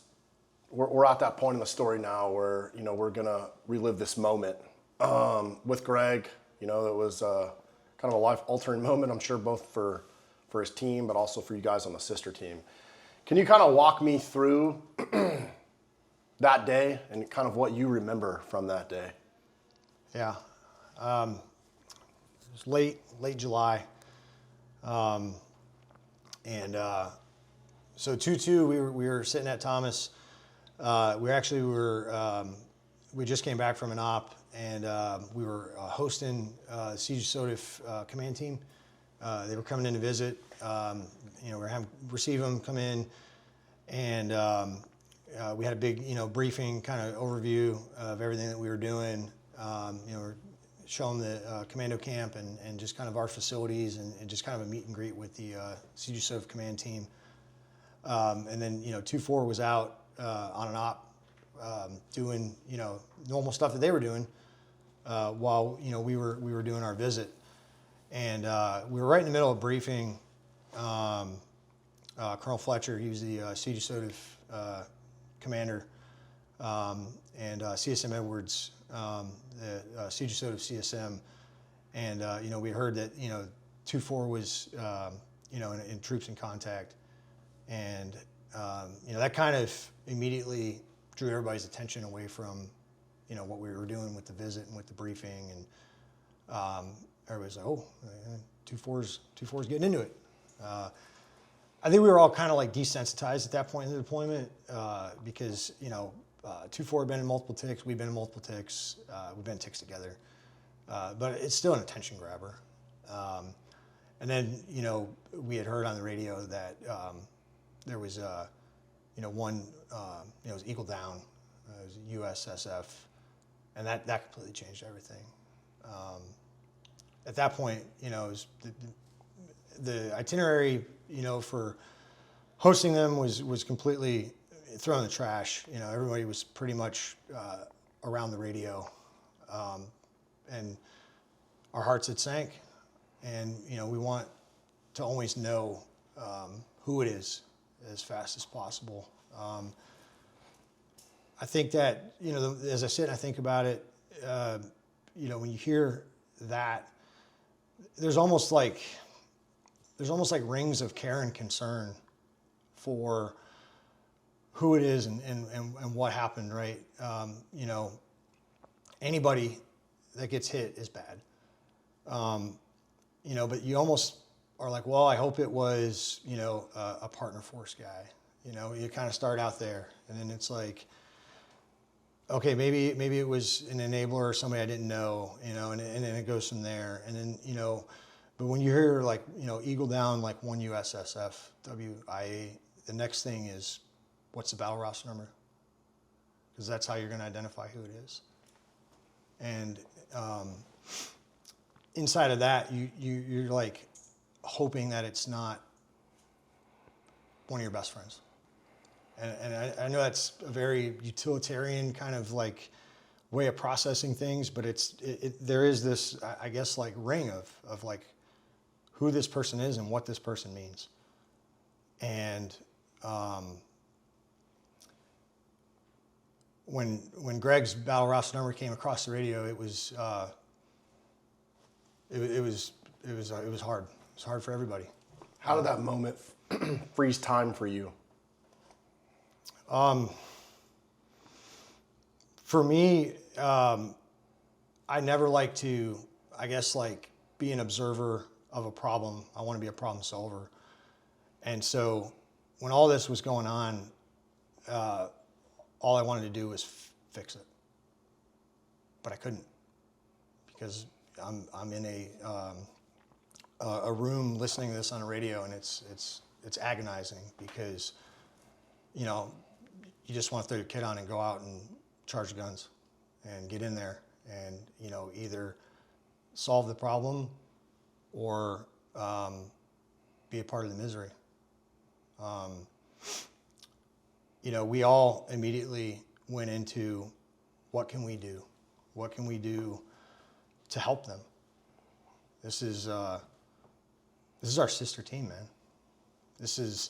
we're at that point in the story now where, we're going to relive this moment with Greg. It was kind of a life-altering moment, I'm sure, both for his team, but also for you guys on the sister team. Can you kind of walk me through that day and kind of what you remember from that day? Yeah. It was late July. So 2-2, we were sitting at Thomas. We just came back from an op, and we were hosting Siege SOTF command team. They were coming in to visit. We were having receive them come in, and we had a big briefing kind of overview of everything that we were doing. We're showing the commando camp and just kind of our facilities and just kind of a meet and greet with the Siege SOTF command team. And then 2-4 was out on an op doing normal stuff that they were doing while we were doing our visit, and we were right in the middle of briefing. Colonel Fletcher, he was the Siege SOTF commander, and CSM Edwards, the Siege SOTF CSM, and we heard that 2-4 was in troops in contact. And, that kind of immediately drew everybody's attention away from, what we were doing with the visit and with the briefing. And everybody's like, oh, 2-4's getting into it. I think we were all kind of like desensitized at that point in the deployment because, 2-4 had been in multiple ticks. We've been in multiple ticks. We've been ticks together. But it's still an attention grabber. And then, we had heard on the radio that there was, one, it was Eagle Down, it was USSF, and that completely changed everything. At that point, it was the itinerary, for hosting them was completely thrown in the trash. Everybody was pretty much around the radio, and our hearts had sank, and we want to always know who it is as fast as possible. I think that, as I sit and I think about it, when you hear that, there's almost like rings of care and concern for who it is and what happened, right? Anybody that gets hit is bad. But you almost are like, well, I hope it was, a partner force guy. You kind of start out there, and then it's like, okay, maybe it was an enabler or somebody I didn't know, you know, and then it goes from there. And then, you know, but when you hear like, you know, Eagle down like 1 USSF WIA, the next thing is, what's the battle roster number? Because that's how you're going to identify who it is. And inside of that, you're like hoping that it's not one of your best friends. And I know that's a very utilitarian kind of like way of processing things, but there is this, I guess, like ring of like who this person is and what this person means. And when Greg's battle roster number came across the radio, it was hard. It was hard for everybody. How did that moment freeze time for you? For me, I never like to, I guess, like be an observer of a problem. I want to be a problem solver. And so when all this was going on, all I wanted to do was fix it. But I couldn't, because I'm in a room listening to this on a radio, and it's agonizing because, you know, you just want to throw your kit on and go out and charge guns and get in there and, you know, either solve the problem or be a part of the misery. You know, we all immediately went into what can we do? What can we do to help them? This is our sister team, man. This is,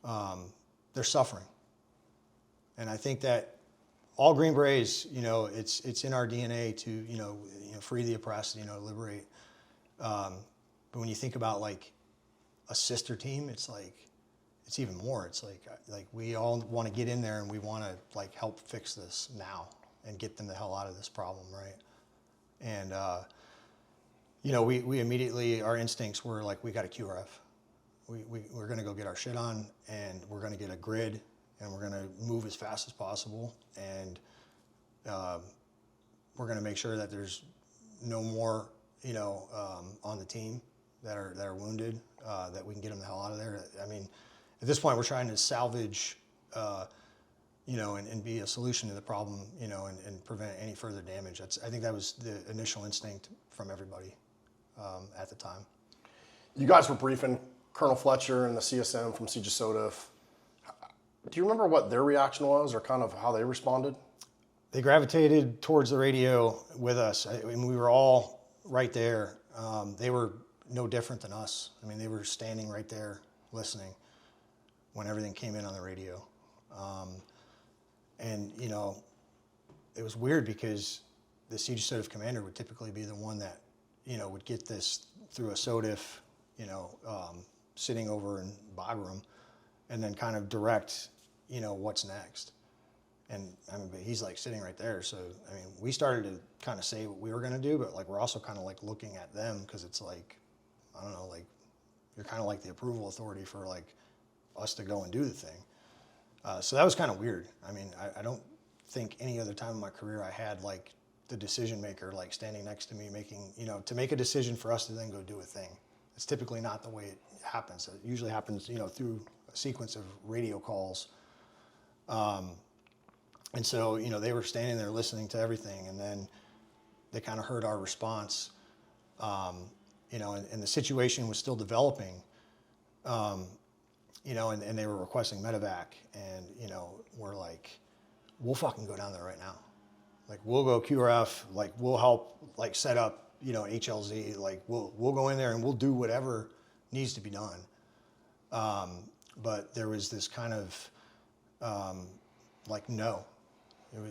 they're suffering. And I think that all Green Berets, you know, it's in our DNA to, you know, free the oppressed, you know, liberate. But when you think about like a sister team, it's like, it's even more. It's like we all want to get in there and we want to like help fix this now and get them the hell out of this problem, right? And you know, we immediately, our instincts were like, we got a QRF. We're going to go get our shit on, and we're going to get a grid, and we're going to move as fast as possible, and we're going to make sure that there's no more, you know, on the team that are wounded, that we can get them the hell out of there. I mean, at this point, we're trying to salvage, you know, and be a solution to the problem, you know, and prevent any further damage. I think that was the initial instinct from everybody at the time. You guys were briefing Colonel Fletcher and the CSM from Siege of Sodif. Do you remember what their reaction was or kind of how they responded? They gravitated towards the radio with us. I mean, we were all right there. They were no different than us. I mean, they were standing right there listening when everything came in on the radio. And, you know, it was weird because the Siege of Sodif commander would typically be the one that, you know, would get this through a Sodif, you know, sitting over in Bagram, and then kind of direct, you know, what's next. And I mean, but he's like sitting right there. So, I mean, we started to kind of say what we were going to do, but like, we're also kind of like looking at them because it's like, I don't know, like you're kind of like the approval authority for like us to go and do the thing. So that was kind of weird. I mean, I don't think any other time in my career I had like the decision maker like standing next to me making, you know, to make a decision for us to then go do a thing. It's typically not the way it happens. It usually happens, you know, through a sequence of radio calls. And so, you know, they were standing there listening to everything, and then they kind of heard our response, you know, and the situation was still developing, you know, and they were requesting Medevac, and, you know, we're like, we'll fucking go down there right now. Like, we'll go QRF, like, we'll help, like, set up, you know, HLZ, like, we'll go in there and we'll do whatever needs to be done. But there was this kind of, like, no.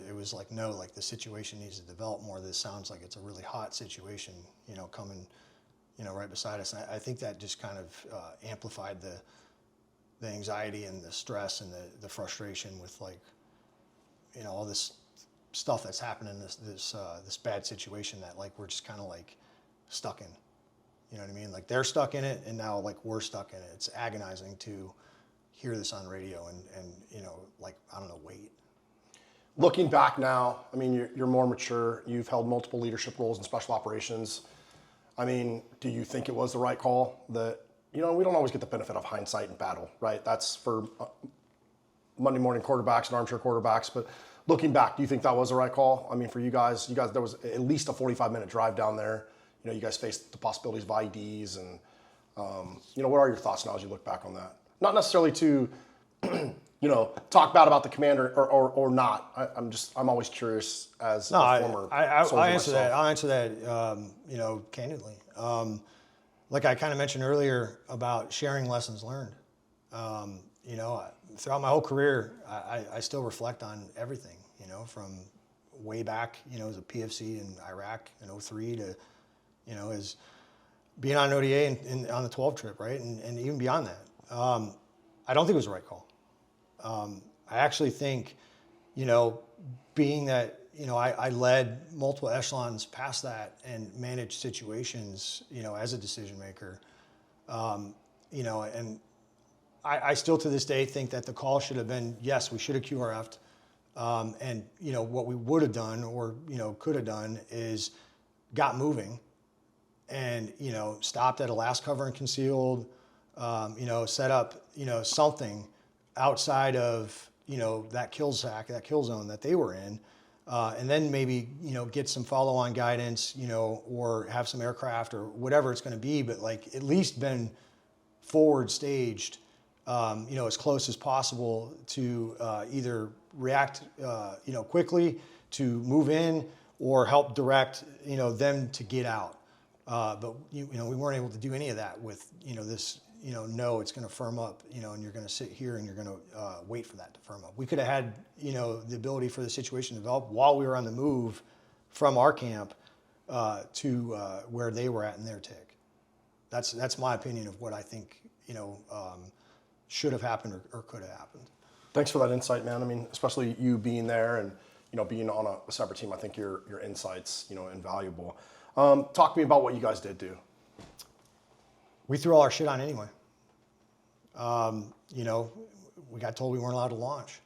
It was like, no, like, the situation needs to develop more. This sounds like it's a really hot situation, you know, coming, you know, right beside us. And I think that just kind of amplified the anxiety and the stress and the frustration with, like, you know, all this stuff that's happening, this bad situation that, like, we're just kind of like stuck in. You know what I mean? Like, they're stuck in it, and now, like, we're stuck in it. It's agonizing to hear this on radio and you know, like, I don't know, wait. Looking back now, I mean, you're more mature. You've held multiple leadership roles in special operations. I mean, do you think it was the right call? That, we don't always get the benefit of hindsight in battle, right? That's for Monday morning quarterbacks and armchair quarterbacks. But looking back, do you think that was the right call? I mean, for you guys, there was at least a 45-minute drive down there. You guys faced the possibilities of IEDs, and what are your thoughts now as you look back on that? Not necessarily to, talk bad about the commander or not. I'm always curious as a former. I'll answer that. I'll answer that, candidly. Like I kind of mentioned earlier about sharing lessons learned. Throughout my whole career, I still reflect on everything, from way back, as a PFC in Iraq in 2003 to, as being on an ODA and on the 12 trip, right? And even beyond that. I don't think it was the right call. I actually think, being that, I led multiple echelons past that and managed situations, as a decision maker, and I still to this day think that the call should have been, yes, we should have QRF'd. And, what we would have done or, could have done is got moving and, stopped at a last cover and concealed, set up, something outside of, that kill zone that they were in. And then maybe, get some follow-on guidance, or have some aircraft or whatever it's going to be, but like at least been forward staged, as close as possible to either react, quickly to move in or help direct, them to get out. But we weren't able to do any of that with, this, no, it's going to firm up, and you're going to sit here and you're going to wait for that to firm up. We could have had, the ability for the situation to develop while we were on the move from our camp to where they were at in their tick. That's my opinion of what I think, should have happened or could have happened. Thanks for that insight, man. I mean, especially you being there and, being on a separate team, I think your insight's, invaluable. Talk to me about what you guys did do. We threw all our shit on anyway. We got told we weren't allowed to launch.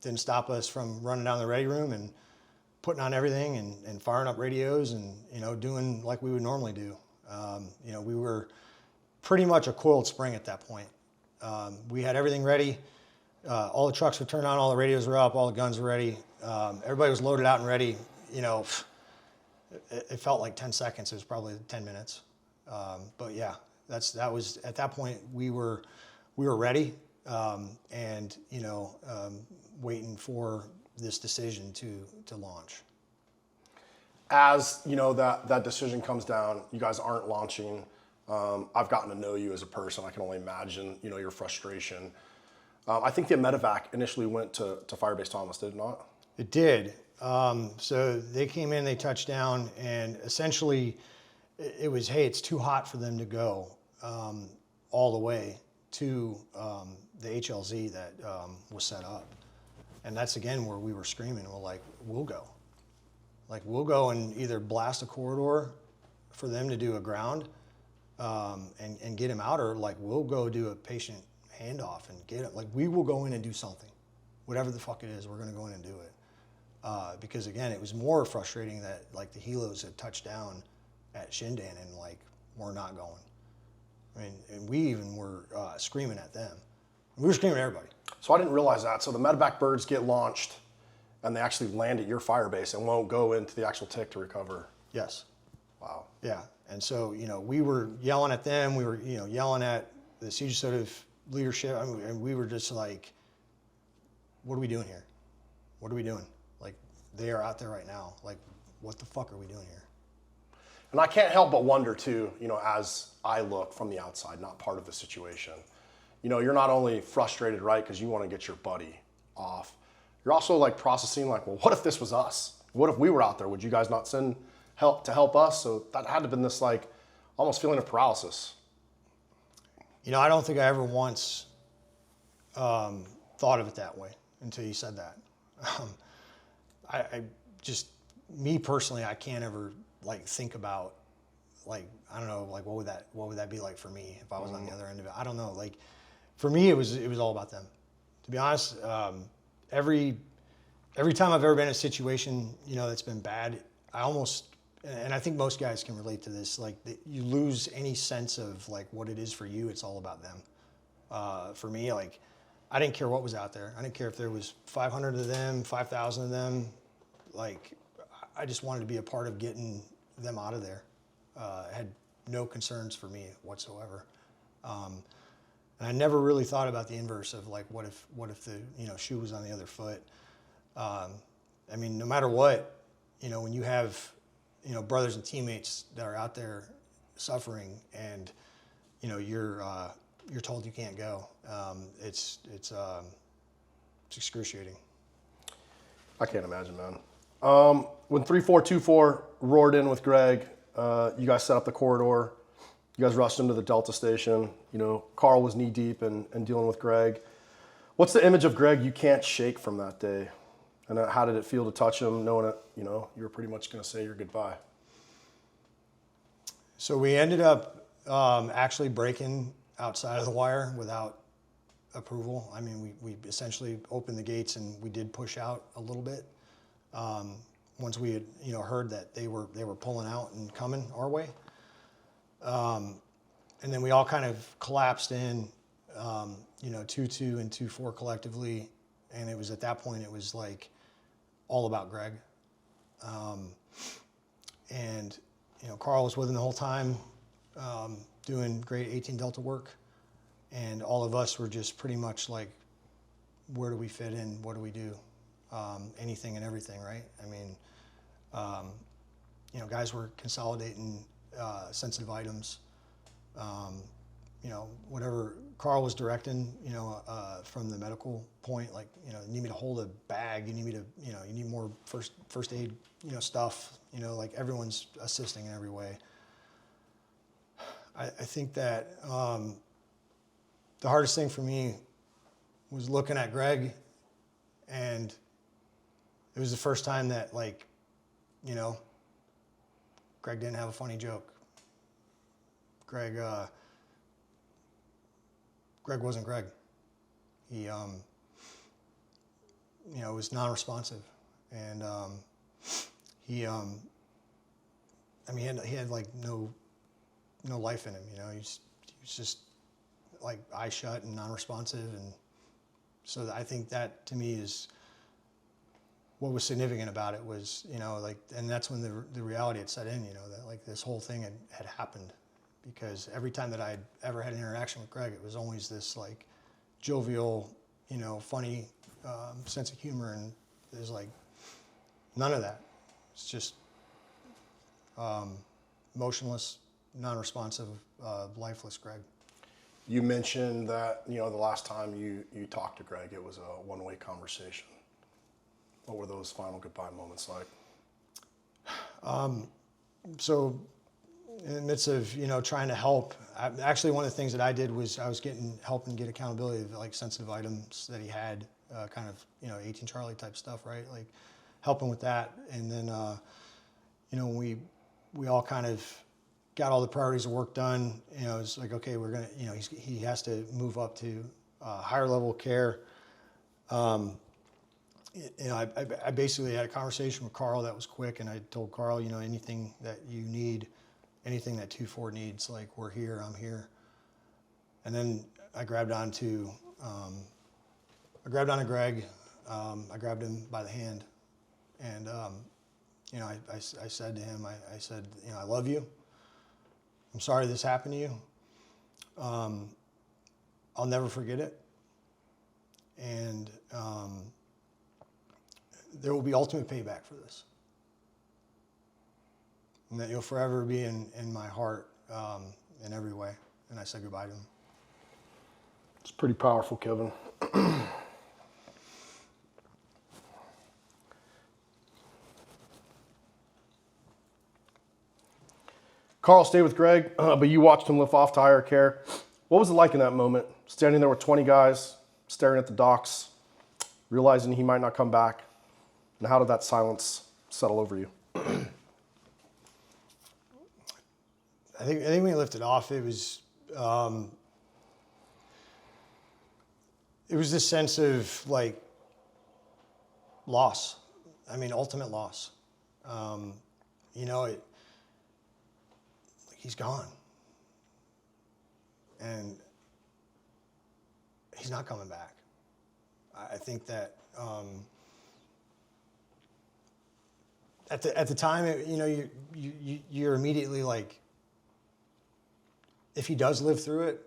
Didn't stop us from running down the ready room and putting on everything and firing up radios and, doing like we would normally do. We were pretty much a coiled spring at that point. We had everything ready. All the trucks were turned on, all the radios were up, all the guns were ready. Everybody was loaded out and ready. It felt like 10 seconds. It was probably 10 minutes. But yeah, that was at that point we were ready, and waiting for this decision to launch. As that decision comes down, you guys aren't launching. I've gotten to know you as a person. I can only imagine your frustration. I think the Medevac initially went to Firebase Thomas, did it not? It did. So they came in, they touched down, and essentially it was, hey, it's too hot for them to go all the way to the HLZ that was set up. And that's, again, where we were screaming. We're like, we'll go. Like, we'll go and either blast a corridor for them to do a ground and get him out, or like we'll go do a patient handoff and get him. Like, we will go in and do something. Whatever the fuck it is, we're going to go in and do it. Because, again, it was more frustrating that, like, the helos had touched down at Shindan and, like, we're not going. I mean, and we even were screaming at them. We were screaming at everybody. So I didn't realize that. So the Medevac birds get launched and they actually land at your firebase and won't go into the actual tick to recover. Yes. Wow. Yeah. And so, we were yelling at them. We were, yelling at the siege sort of leadership. I mean, and we were just like, what are we doing here? What are we doing? Like, they are out there right now. Like, what the fuck are we doing here? And I can't help but wonder too, as I look from the outside, not part of the situation, you're not only frustrated, right, because you want to get your buddy off. You're also like processing like, well, what if this was us? What if we were out there? Would you guys not send help to help us? So that had to have been this like almost feeling of paralysis. I don't think I ever once thought of it that way until you said that. I just, me personally, I can't ever like think about like, I don't know, like what would that be like for me if I was on the other end of it? I don't know. Like for me, it was all about them. To be honest, every every time I've ever been in a situation, that's been bad, and I think most guys can relate to this, like you lose any sense of like what it is for you. It's all about them. For me, like I didn't care what was out there. I didn't care if there was 500 of them, 5,000 of them. Like I just wanted to be a part of getting them out of there. I had no concerns for me whatsoever. And I never really thought about the inverse of like, what if the, shoe was on the other foot? I mean, no matter what, when you have, brothers and teammates that are out there suffering and, you're told you can't go, it's excruciating. I can't imagine, man. When 3424 roared in with Greg, you guys set up the corridor. You guys rushed into the Delta station. Carl was knee deep and dealing with Greg. What's the image of Greg you can't shake from that day? And how did it feel to touch him, knowing that, you were pretty much going to say your goodbye? So we ended up actually breaking outside of the wire without approval. I mean, we essentially opened the gates and we did push out a little bit. Once we had, heard that they were pulling out and coming our way. And then we all kind of collapsed in, 2-2 and 2-4 collectively. And it was at that point, it was like all about Greg. And, Carl was with him the whole time, doing great 18 Delta work. And all of us were just pretty much like, where do we fit in? What do we do? Anything and everything, right? I mean, guys were consolidating sensitive items. Whatever Carl was directing, from the medical point, like, you need me to hold a bag, you need me to, you need more first aid, stuff, like everyone's assisting in every way. I think that the hardest thing for me was looking at Greg, and it was the first time that, like, Greg didn't have a funny joke. Greg wasn't Greg. He, was non-responsive, and he had like no life in him. He was just like eyes shut and non-responsive, and so I think that to me is what was significant about it was, and that's when the reality had set in, that like this whole thing had happened. Because every time that I'd ever had an interaction with Greg, it was always this like jovial, funny sense of humor, and there's like none of that. It's just motionless, non-responsive, lifeless Greg. You mentioned that, the last time you talked to Greg, it was a one-way conversation. What were those final goodbye moments like? So in the midst of, trying to help, actually one of the things that I did was I was helping get accountability of like sensitive items that he had, kind of, 18 Charlie type stuff, right? Like helping with that. And then, when we all kind of got all the priorities of work done, it's like, okay, we're going to, he has to move up to higher level care. I basically had a conversation with Carl that was quick, and I told Carl, anything that you need, anything that 2-4 needs, like we're here, I'm here. And then I grabbed on to Greg. I grabbed him by the hand, and I said to him, I said, I love you. I'm sorry this happened to you. I'll never forget it. And there will be ultimate payback for this. And that you'll forever be in my heart in every way. And I said goodbye to him. It's pretty powerful, Kevin. Carl stayed with Greg, but you watched him lift off to higher care. What was it like in that moment? Standing there with 20 guys, staring at the docks, realizing he might not come back? And how did that silence settle over you? I think when he lifted off, it was this sense of like loss. I mean, ultimate loss. You know, he's gone. And he's not coming back. I think that at the time, you know, you're immediately like, if he does live through it,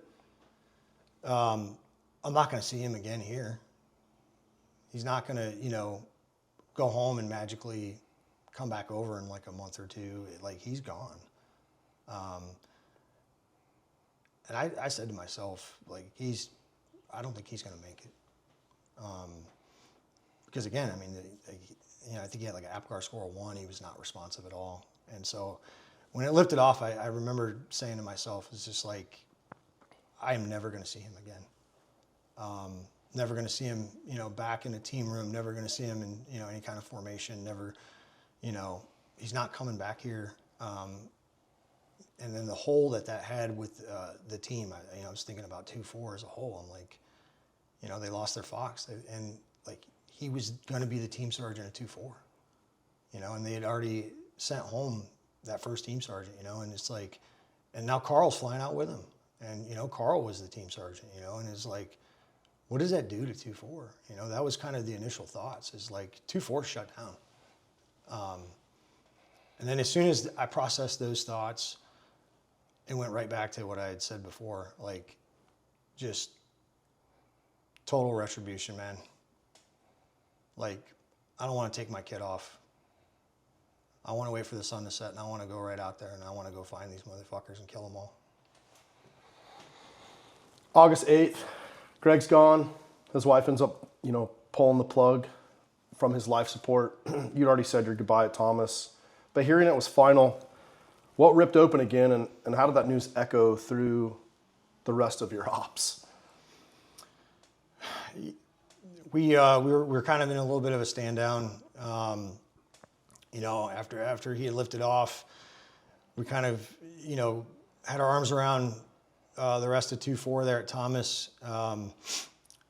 I'm not going to see him again here. He's not going to, you know, go home and magically come back over in like a month or two. Like, he's gone. And I said to myself, like, I don't think he's going to make it. Because again, I mean, you know, I think he had like an APGAR score of 1. He was not responsive at all. And so when it lifted off, I remember saying to myself, it's just like, I am never going to see him again. Never going to see him, you know, back in a team room, never going to see him in, you know, any kind of formation, never, you know, he's not coming back here. And then the hole that had with the team, I was thinking about 2-4 as a whole. I'm like, you know, they lost their Fox, and like, he was going to be the team sergeant at 2-4, you know, and they had already sent home that first team sergeant, you know, and it's like, and now Carl's flying out with him, and, you know, Carl was the team sergeant, you know, and it's like, what does that do to 2-4? You know, that was kind of the initial thoughts, is like 2-4 shut down. And then as soon as I processed those thoughts, it went right back to what I had said before, like, just total retribution, man. Like, I don't want to take my kid off. I want to wait for the sun to set, and I want to go right out there, and I want to go find these motherfuckers and kill them all. August 8th, Greg's gone. His wife ends up, you know, pulling the plug from his life support. You'd already said your goodbye at Thomas, but hearing it was final. What ripped open again, and how did that news echo through the rest of your ops? We were kind of in a little bit of a stand down. You know, after he had lifted off, we kind of, you know, had our arms around the rest of 2-4 there at Thomas.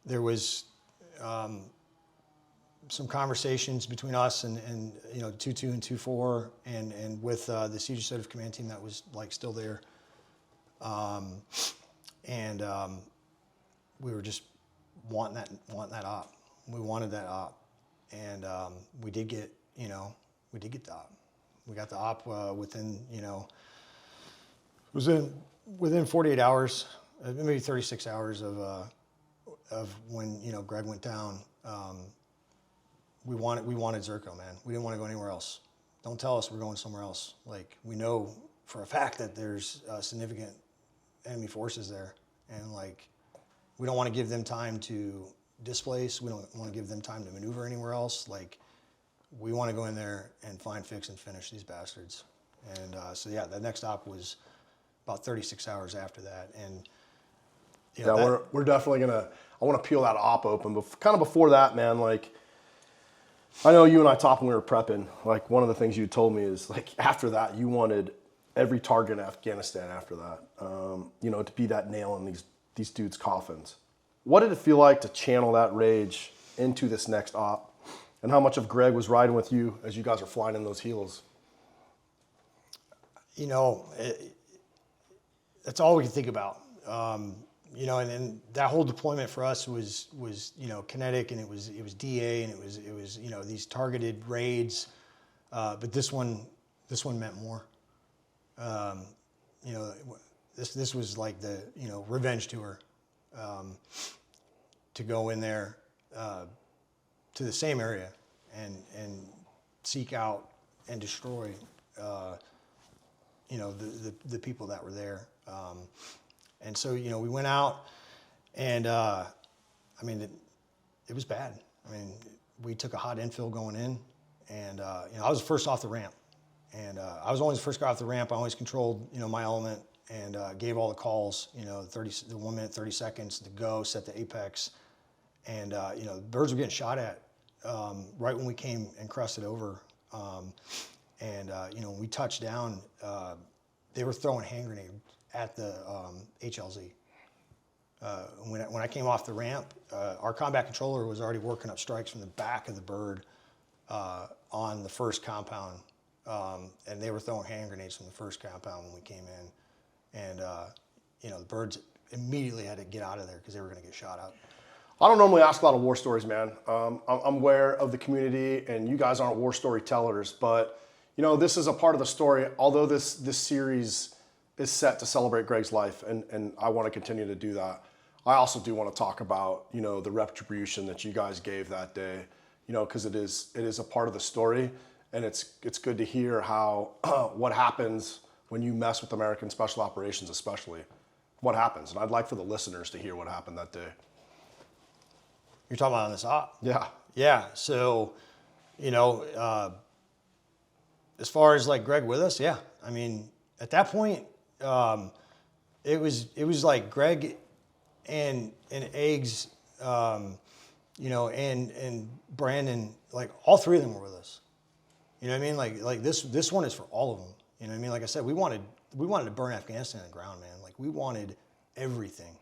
There was some conversations between us and you know, 2-2 and 2-4, and with the Siege Assertive Command team that was like still there. We were just wanting that op. We wanted that op, and we did get the op. We got the op within, you know, within 48 hours, maybe 36 hours of when, you know, Greg went down. We wanted Zerkoh, man. We didn't want to go anywhere else. Don't tell us we're going somewhere else. Like, we know for a fact that there's significant enemy forces there, and like, we don't want to give them time to displace. We don't want to give them time to maneuver anywhere else. Like, we want to go in there and find, fix, and finish these bastards. And so yeah, the next op was about 36 hours after that. And you know, yeah, we're definitely gonna. I want to peel that op open, but kind of before that, man. Like, I know you and I talked when we were prepping. Like, one of the things you told me is, like, after that, you wanted every target in Afghanistan after that, you know, to be that nail in these dudes' coffins. What did it feel like to channel that rage into this next op? And how much of Greg was riding with you as you guys are flying in those heels? You know, that's all we can think about. You know, and that whole deployment for us was you know, kinetic, and it was DA, and it was you know, these targeted raids. But this one meant more. You know, this was like the, you know, revenge tour. To go in there to the same area and seek out and destroy, you know, the people that were there. And so, you know, we went out, and I mean, it was bad. I mean, we took a hot infill going in, and you know, I was first off the ramp, and I was always the first guy off the ramp. I always controlled, you know, my element, and gave all the calls, you know, the 1 minute, 30 seconds to go, set the apex. And, you know, birds were getting shot at right when we came and crested over. You know, when we touched down, they were throwing hand grenades at the HLZ. When I came off the ramp, our combat controller was already working up strikes from the back of the bird on the first compound, and they were throwing hand grenades from the first compound when we came in, and the birds immediately had to get out of there because they were going to get shot up. I don't normally ask a lot of war stories, man. I'm aware of the community, and you guys aren't war storytellers, but this is a part of the story. Although this series is set to celebrate Greg's life, and I want to continue to do that. I also do want to talk about the retribution that you guys gave that day, because it is a part of the story, and it's good to hear how what happens when you mess with American Special Operations, especially what happens. And I'd like for the listeners to hear what happened that day. You're talking about on this op? Yeah. Yeah. So, as far as like Greg with us, yeah. I mean, at that point, it was like Greg and Eggs, and Brandon, like all three of them were with us. You know what I mean? Like this one is for all of them. You know what I mean? Like I said, we wanted to burn Afghanistan to the ground, man. Like we wanted everything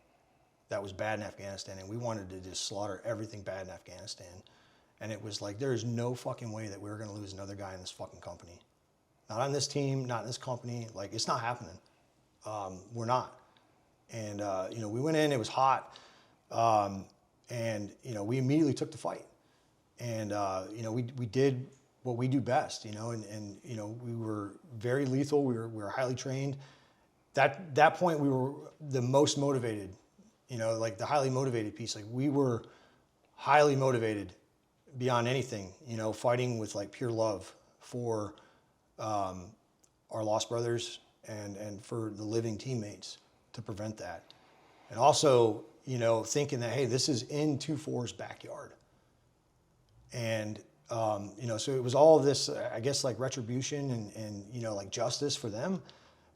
that was bad in Afghanistan, and we wanted to just slaughter everything bad in Afghanistan. And it was like, there is no fucking way that we were going to lose another guy in this fucking company. Not on this team, not in this company. Like, it's not happening. We're not. And, we went in, it was hot. And, we immediately took the fight. And, we did what we do best, and we were very lethal. We were highly trained. That point, we were the most motivated, like the highly motivated piece. Like we were highly motivated beyond anything, fighting with like pure love for our lost brothers and for the living teammates to prevent that. And also, thinking that, hey, this is in 2-4's backyard. And, so it was all of this, I guess, like retribution and like justice for them.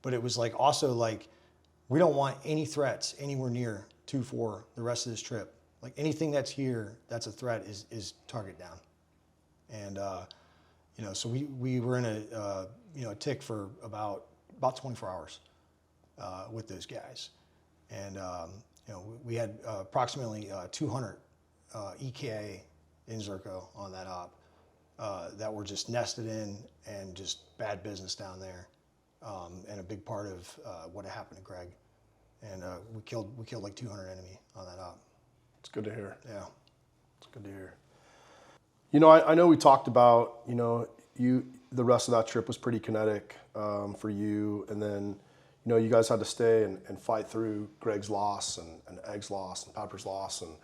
But it was like also like, we don't want any threats anywhere near 2-4 the rest of this trip. Like anything that's here, that's a threat is target down. And, so we were in a tick for about 24 hours with those guys. And, we had approximately 200 EKA in Zerkoh on that op that were just nested in and just bad business down there. And a big part of what happened to Greg. And we killed like 200 enemy on that op. It's good to hear. Yeah. It's good to hear. I know we talked about, the rest of that trip was pretty kinetic for you. And then, you guys had to stay and fight through Greg's loss and Egg's loss and Pepper's loss. And,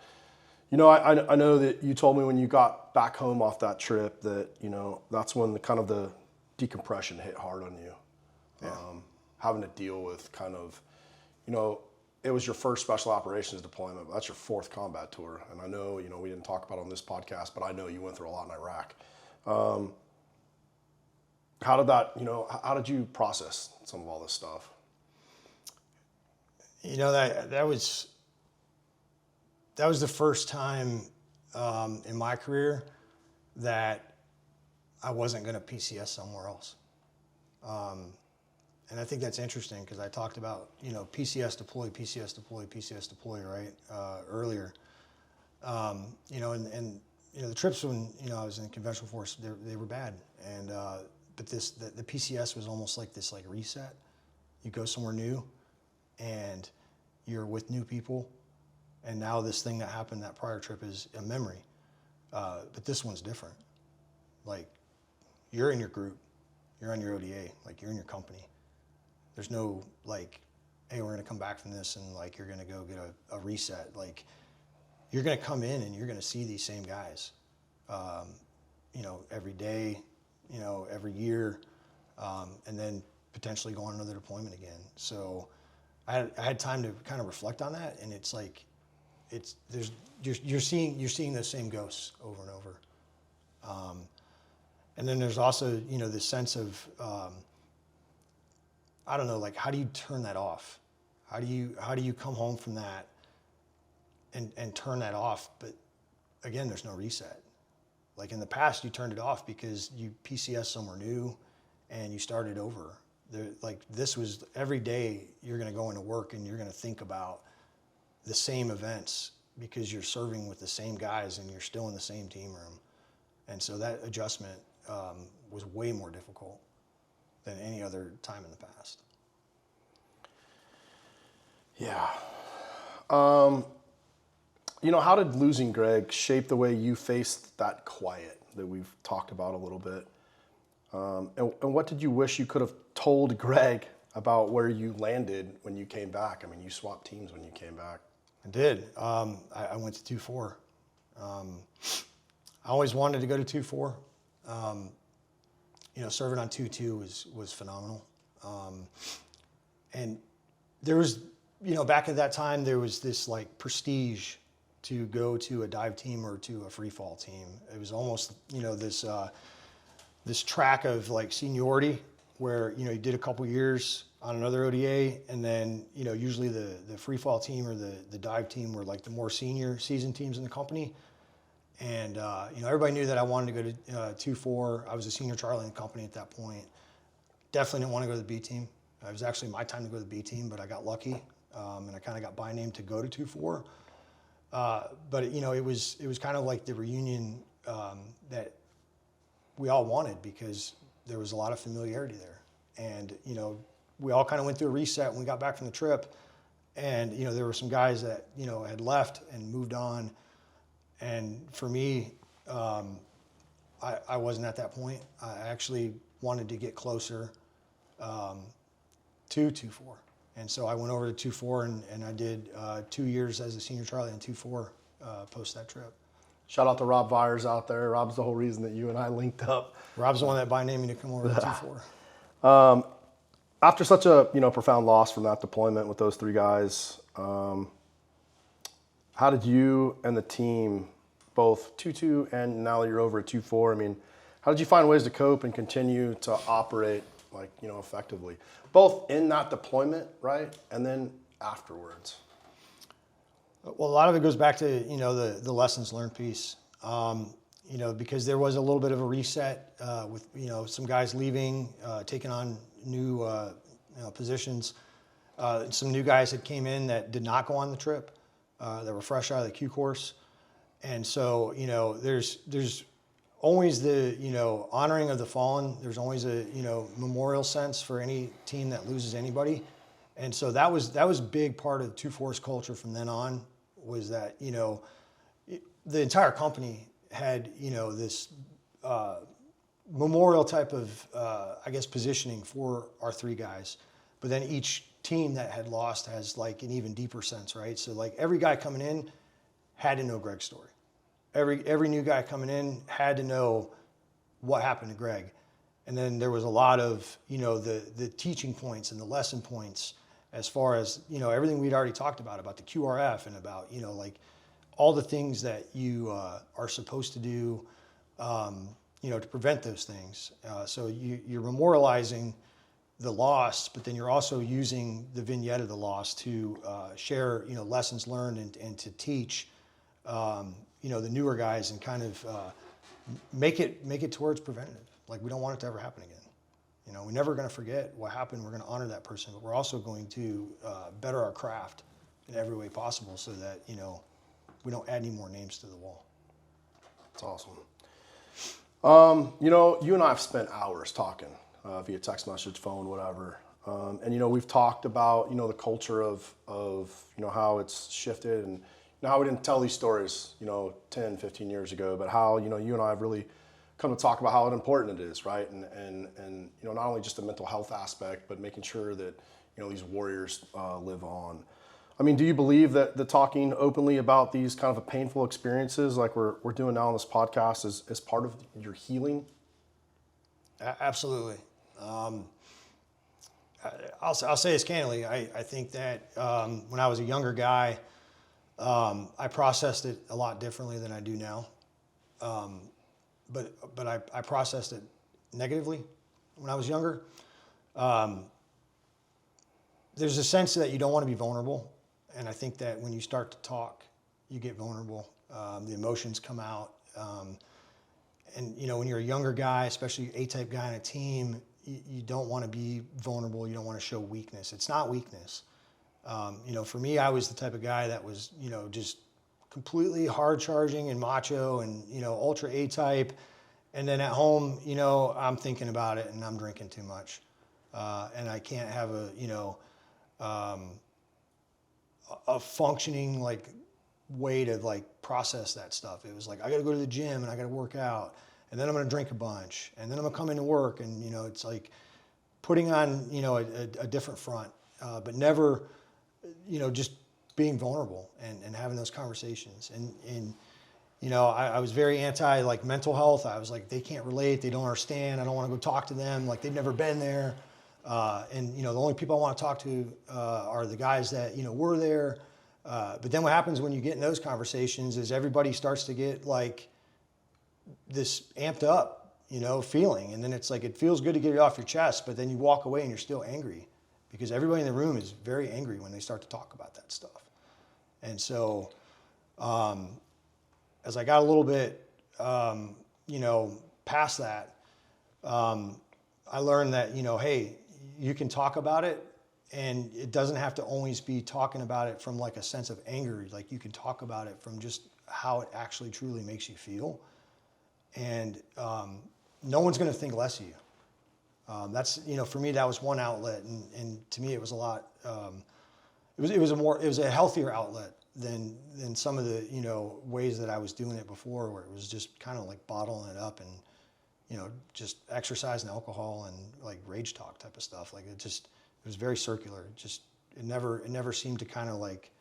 I know that you told me when you got back home off that trip that, that's when the decompression hit hard on you. Yeah. Having to deal with kind of, it was your first special operations deployment, but that's your 4th combat tour. And I know, we didn't talk about it on this podcast, but I know you went through a lot in Iraq. How did you process some of all this stuff? That was the first time in my career that I wasn't going to PCS somewhere else. And I think that's interesting because I talked about, PCS deploy, right, earlier. The trips when, I was in conventional force, they were bad. And, but the PCS was almost like this like reset. You go somewhere new and you're with new people. And now this thing that happened that prior trip is a memory. But this one's different. Like you're in your group, you're on your ODA, like you're in your company. There's no like, hey, we're gonna come back from this and like you're gonna go get a reset. Like you're gonna come in and you're gonna see these same guys, every day, every year, and then potentially go on another deployment again. So I had time to kind of reflect on that, and it's like, you're seeing those same ghosts over and over. And then there's also, this sense of, I don't know, like, how do you turn that off? How do you come home from that and turn that off? But again, there's no reset. Like in the past, you turned it off because you PCS somewhere new and you started over. Like this was every day you're going to go into work and you're going to think about the same events because you're serving with the same guys and you're still in the same team room. And so that adjustment was way more difficult than any other time in the past. Yeah. How did losing Greg shape the way you faced that quiet that we've talked about a little bit? And what did you wish you could have told Greg about where you landed when you came back? I mean, you swapped teams when you came back. I did. I went to 2-4. I always wanted to go to 2-4. Serving on 2-2 was phenomenal. And there was, back at that time, there was this like prestige to go to a dive team or to a free fall team. It was almost, this track of like seniority where, you did a couple years on another ODA, and then, usually the free fall team or the dive team were like the more senior seasoned teams in the company. And, everybody knew that I wanted to go to 2-4. I was a senior Charlie in the company at that point. Definitely didn't want to go to the B team. It was actually my time to go to the B team, but I got lucky, and I kind of got by name to go to 2-4. But it was kind of like the reunion that we all wanted, because there was a lot of familiarity there. And, we all kind of went through a reset when we got back from the trip. And, there were some guys that, had left and moved on. And for me, I wasn't at that point. I actually wanted to get closer to 2-4. And so I went over to 2-4, and I did 2 years as a senior Charlie in 2-4 post that trip. Shout out to Rob Vyers out there. Rob's the whole reason that you and I linked up. Rob's the one that by name me to come over to 2-4. After such a profound loss from that deployment with those three guys, how did you and the team, both 2-2 and now that you're over at 2-4, I mean, how did you find ways to cope and continue to operate effectively, both in that deployment, right, and then afterwards? Well, a lot of it goes back to the lessons learned piece. Because there was a little bit of a reset with some guys leaving, taking on new positions. Some new guys that came in that did not go on the trip, that were fresh out of the Q course, and so there's always the honoring of the fallen. There's always a memorial sense for any team that loses anybody, and so that was a big part of 2-4's culture from then on. Was that the entire company had this memorial type of positioning for our three guys, but then each team that had lost has like an even deeper sense, right? So like every guy coming in had to know Greg's story. Every new guy coming in had to know what happened to Greg, and then there was a lot of the teaching points and the lesson points as far as everything we'd already talked about the QRF and about like all the things that you are supposed to do, to prevent those things. So you're memorializing the loss, but then you're also using the vignette of the loss to share, lessons learned and to teach, the newer guys and kind of make it towards preventative. Like we don't want it to ever happen again. We're never going to forget what happened. We're going to honor that person, but we're also going to better our craft in every way possible so that, we don't add any more names to the wall. That's awesome. You and I have spent hours talking via text message, phone, whatever. And, we've talked about, the culture of how it's shifted and how we didn't tell these stories, 10, 15 years ago, but how, you and I have really come to talk about how important it is, right? And not only just the mental health aspect, but making sure that, these warriors live on. I mean, do you believe that the talking openly about these kind of painful experiences like we're doing now on this podcast is part of your healing? Absolutely. I'll say this candidly. I think that when I was a younger guy, I processed it a lot differently than I do now. But I processed it negatively when I was younger. There's a sense that you don't want to be vulnerable. And I think that when you start to talk, you get vulnerable. The emotions come out. And, when you're a younger guy, especially A-type guy on a team, you don't want to be vulnerable. You don't want to show weakness. It's not weakness. For me, I was the type of guy that was, just completely hard charging and macho and, ultra A-type. And then at home, you know, I'm thinking about it and I'm drinking too much. And I can't have a functioning like way to like process that stuff. It was like, I got to go to the gym and I got to work out, and then I'm going to drink a bunch, and then I'm going to come into work. And, you know, it's like putting on, you know, a different front, but never, you know, just being vulnerable and having those conversations. And you know, I was very anti like mental health. I was like, they can't relate, they don't understand, I don't want to go talk to them, like they've never been there. And you know, the only people I want to talk to are the guys that, you know, were there. But then what happens when you get in those conversations is everybody starts to get like this amped up, you know, feeling. And then it's like, it feels good to get it off your chest, but then you walk away and you're still angry because everybody in the room is very angry when they start to talk about that stuff. And so, as I got a little bit, you know, past that, I learned that, you know, hey, you can talk about it, and it doesn't have to always be talking about it from like a sense of anger. Like you can talk about it from just how it actually truly makes you feel. And no one's going to think less of you. That's, you know, for me, that was one outlet. And to me, it was a lot, it was a healthier outlet than some of the, you know, ways that I was doing it before, where it was just kind of like bottling it up and, you know, just exercise and alcohol and like rage talk type of stuff. Like it was very circular. It never seemed to kind of like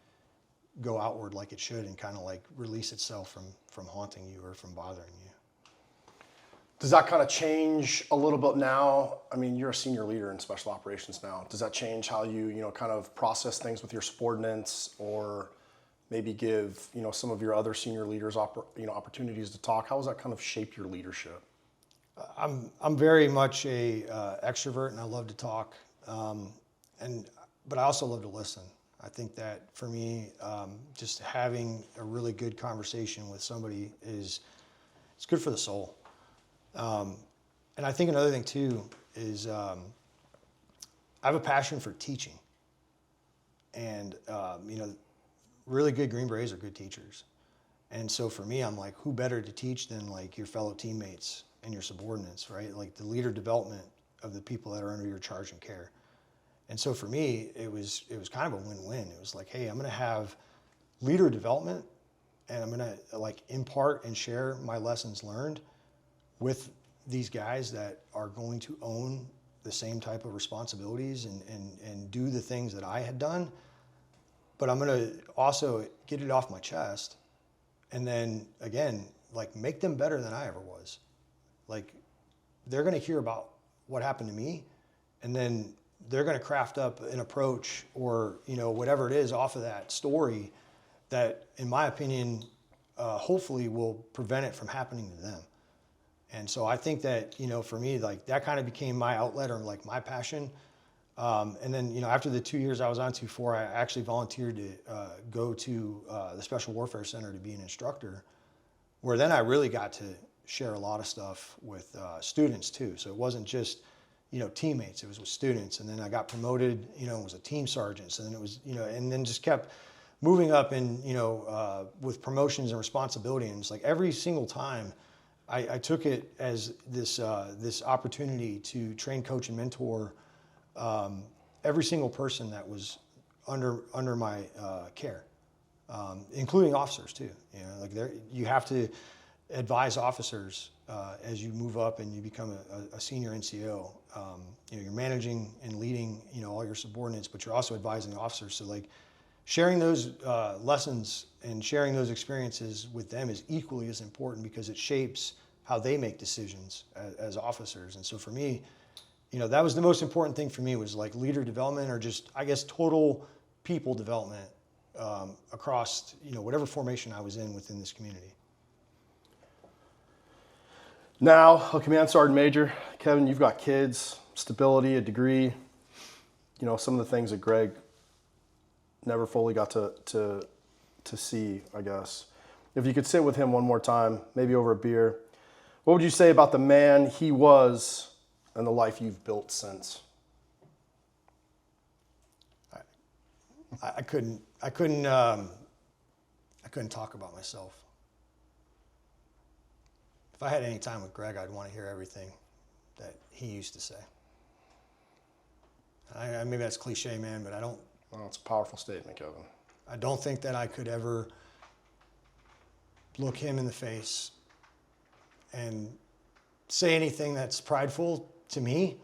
go outward like it should and kind of like release itself from haunting you or from bothering you. Does that kind of change a little bit now? I mean, you're a senior leader in special operations now. Does that change how you know, kind of process things with your subordinates, or maybe give, you know, some of your other senior leaders opportunities to talk? How has that kind of shaped your leadership? I'm very much a extrovert, and I love to talk, but I also love to listen. I think that for me, just having a really good conversation with somebody it's good for the soul. And I think another thing too is I have a passion for teaching, and you know, really good Green Berets are good teachers. And so for me, I'm like, who better to teach than like your fellow teammates and your subordinates, right? Like the leader development of the people that are under your charge and care. And so for me, it was kind of a win-win. It was like, hey, I'm going to have leader development, and I'm going to like impart and share my lessons learned with these guys that are going to own the same type of responsibilities and do the things that I had done. But I'm going to also get it off my chest, and then again, like make them better than I ever was. Like they're going to hear about what happened to me, and then they're going to craft up an approach or, you know, whatever it is off of that story that, in my opinion, hopefully will prevent it from happening to them. And so I think that, you know, for me, like that kind of became my outlet or like my passion. And then, you know, after the 2 years I was on 2-4, I actually volunteered to go to the Special Warfare Center to be an instructor, where then I really got to share a lot of stuff with students too. So it wasn't just, you know, teammates, it was with students. And then I got promoted, you know, was a team sergeant. So then it was, you know, and then just kept moving up and, you know, with promotions and responsibility. And it's like every single time I took it as this opportunity to train, coach, and mentor every single person that was under my care, including officers too. You know, like you have to advise officers as you move up and you become a senior NCO. You know, you're managing and leading, you know, all your subordinates, but you're also advising officers. So like sharing those lessons and sharing those experiences with them is equally as important, because it shapes how they make decisions as officers. And so for me, you know, that was the most important thing for me, was like leader development, or just, I guess, total people development across, you know, whatever formation I was in within this community. Now, a Command Sergeant Major, Kevin, you've got kids, stability, a degree, you know, some of the things that Greg never fully got to see, I guess. If you could sit with him one more time, maybe over a beer, what would you say about the man he was and the life you've built since? I couldn't talk about myself. if I had any time with Greg, I'd want to hear everything that he used to say. Maybe that's cliche, man, but Well, it's a powerful statement, Kevin. I don't think that I could ever look him in the face and say anything that's prideful to me,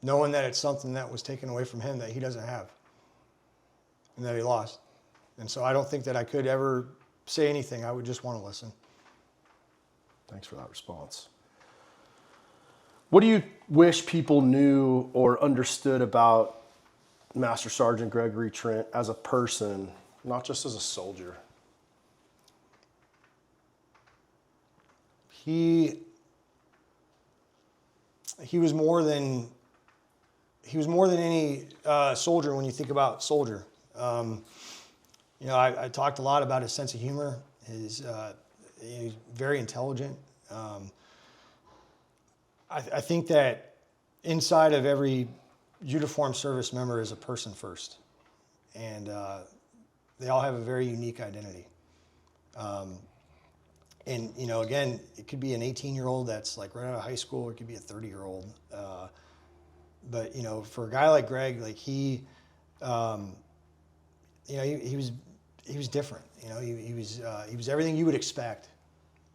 knowing that it's something that was taken away from him that he doesn't have and that he lost. And so I don't think that I could ever say anything. I would just want to listen. Thanks for that response. What do you wish people knew or understood about Master Sergeant Gregory Trent as a person, not just as a soldier? He was more than any soldier when you think about soldier. I talked a lot about his sense of humor. He's very intelligent. I think that inside of every uniformed service member is a person first, and they all have a very unique identity. And again, it could be an 18-year-old that's like right out of high school, or it could be a 30-year-old. But for a guy like Greg, like he was different. He was everything you would expect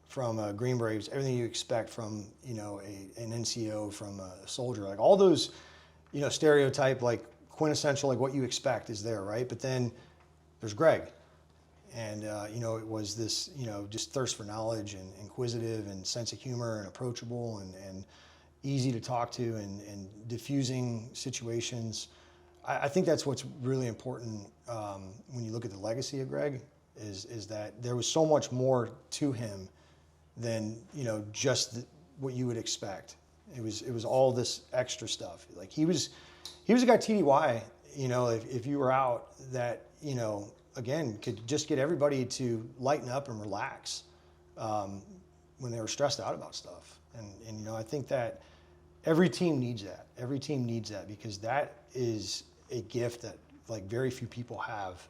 from a Green Beret. He was everything you expect from an NCO, from a soldier. Like all those stereotype, like quintessential, like what you expect is there, right? But then there's Greg. And, it was this, just thirst for knowledge and inquisitive and sense of humor and approachable and easy to talk to and diffusing situations. I think that's what's really important when you look at the legacy of Greg is that there was so much more to him than, just what you would expect. It was all this extra stuff. Like he was a guy TDY, if you were out that, again, could just get everybody to lighten up and relax when they were stressed out about stuff. And I think that every team needs that. Every team needs that because that is a gift that like very few people have,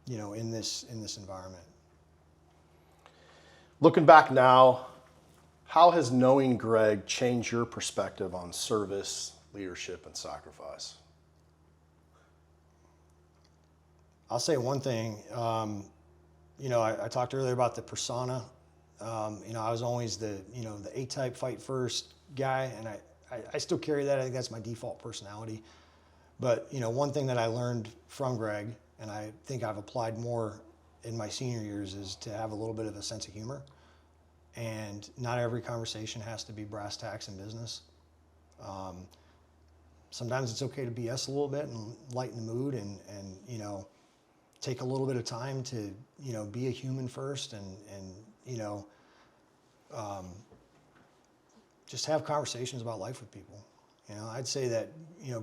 in this environment. Looking back now, how has knowing Greg changed your perspective on service, leadership, and sacrifice? I'll say one thing. I talked earlier about the persona. I was always the A-type fight first guy, and I still carry that. I think that's my default personality. But, one thing that I learned from Greg, and I think I've applied more in my senior years, is to have a little bit of a sense of humor. And not every conversation has to be brass tacks in business. Sometimes it's okay to BS a little bit and lighten the mood and take a little bit of time to, be a human first and just have conversations about life with people. I'd say that,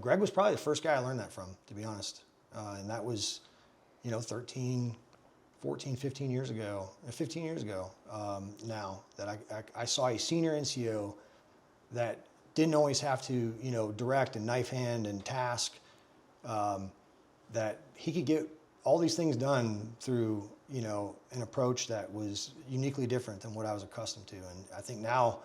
Greg was probably the first guy I learned that from, to be honest. And that was, 14, 15 years ago, 15 years ago now that I saw a senior NCO that didn't always have to, direct and knife hand and task, that he could get all these things done through, an approach that was uniquely different than what I was accustomed to. And I think now,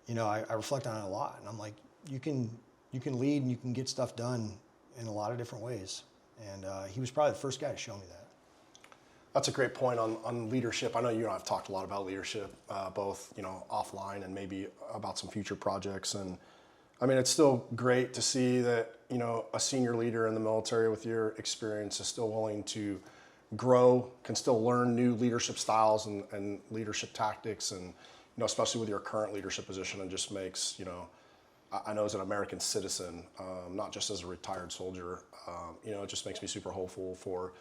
I reflect on it a lot, and I'm like, you can lead and you can get stuff done in a lot of different ways. And he was probably the first guy to show me that. That's a great point on leadership. I know you and I have talked a lot about leadership, both offline and maybe about some future projects. And I mean, it's still great to see that a senior leader in the military with your experience is still willing to grow, can still learn new leadership styles and leadership tactics, and especially with your current leadership position, and just makes I know as an American citizen, not just as a retired soldier, it just makes me super hopeful for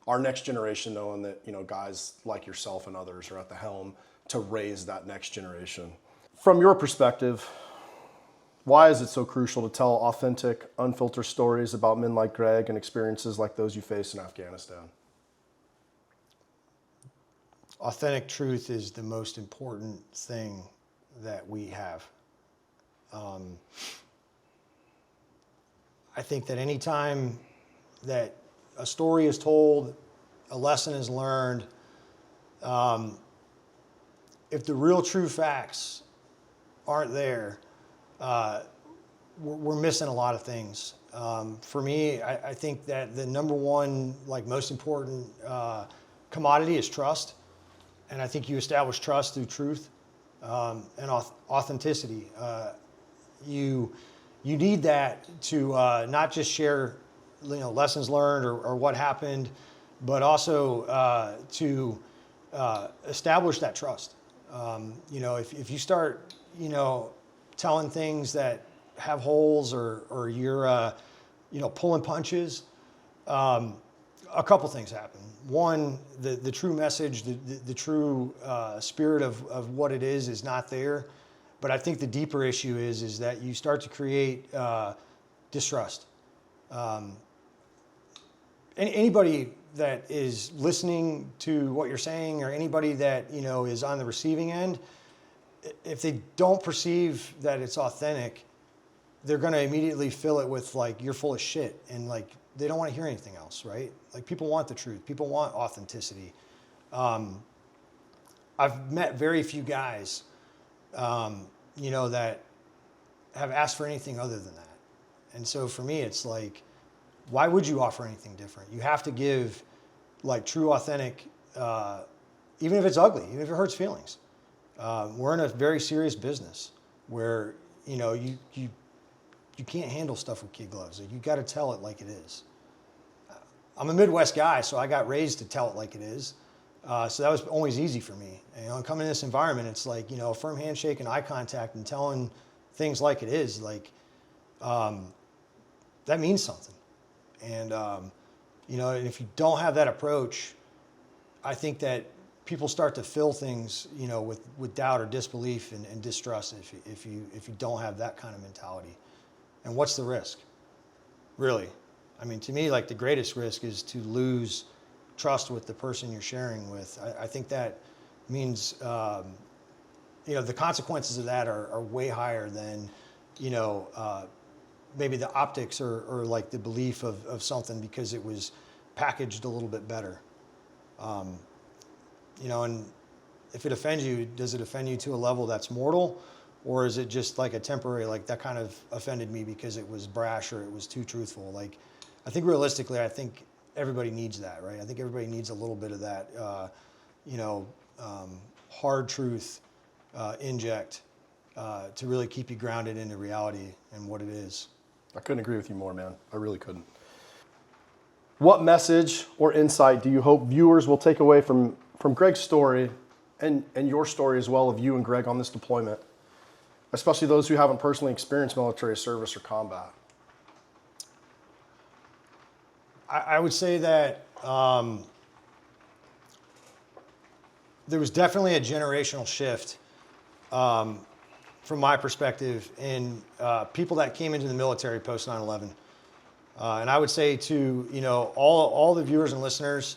our next generation, knowing that, guys like yourself and others are at the helm to raise that next generation. From your perspective, why is it so crucial to tell authentic, unfiltered stories about men like Greg and experiences like those you faced in Afghanistan? Authentic truth is the most important thing that we have. I think that any time that a story is told, a lesson is learned, if the real true facts aren't there, we're missing a lot of things. For me, I think that the number one, like most important commodity is trust. And I think you establish trust through truth and authenticity. You need that to not just share, lessons learned or what happened, but also to establish that trust. If you start, telling things that have holes or you're, pulling punches, a couple things happen. One, the true message, the true spirit of what it is not there. But I think the deeper issue is that you start to create distrust. Anybody that is listening to what you're saying, or anybody that is on the receiving end, if they don't perceive that it's authentic, they're going to immediately fill it with like, you're full of shit, and like they don't want to hear anything else, right? Like people want the truth, people want authenticity. I've met very few guys that have asked for anything other than that. And so for me, it's like, why would you offer anything different? You have to give like true, authentic, even if it's ugly, even if it hurts feelings. We're in a very serious business where, you can't handle stuff with kid gloves. You got to tell it like it is. I'm a Midwest guy, so I got raised to tell it like it is. So that was always easy for me. And coming in this environment, it's like, a firm handshake and eye contact and telling things like it is, like, that means something. And, and if you don't have that approach, I think that people start to fill things, with doubt or disbelief and distrust if you don't have that kind of mentality. And what's the risk? Really? I mean, to me, like the greatest risk is to lose trust with the person you're sharing with. I think that means, the consequences of that are way higher than, maybe the optics or like the belief of something because it was packaged a little bit better. And if it offends you, does it offend you to a level that's mortal? Or is it just like a temporary, like that kind of offended me because it was brash or it was too truthful? Like, I think realistically, I think everybody needs that, right? I think everybody needs a little bit of that, hard truth inject to really keep you grounded into reality and what it is. I couldn't agree with you more, man. I really couldn't. What message or insight do you hope viewers will take away from Greg's story and your story as well of you and Greg on this deployment, especially those who haven't personally experienced military service or combat? I would say that there was definitely a generational shift from my perspective in people that came into the military post 9/11. And I would say to, all the viewers and listeners,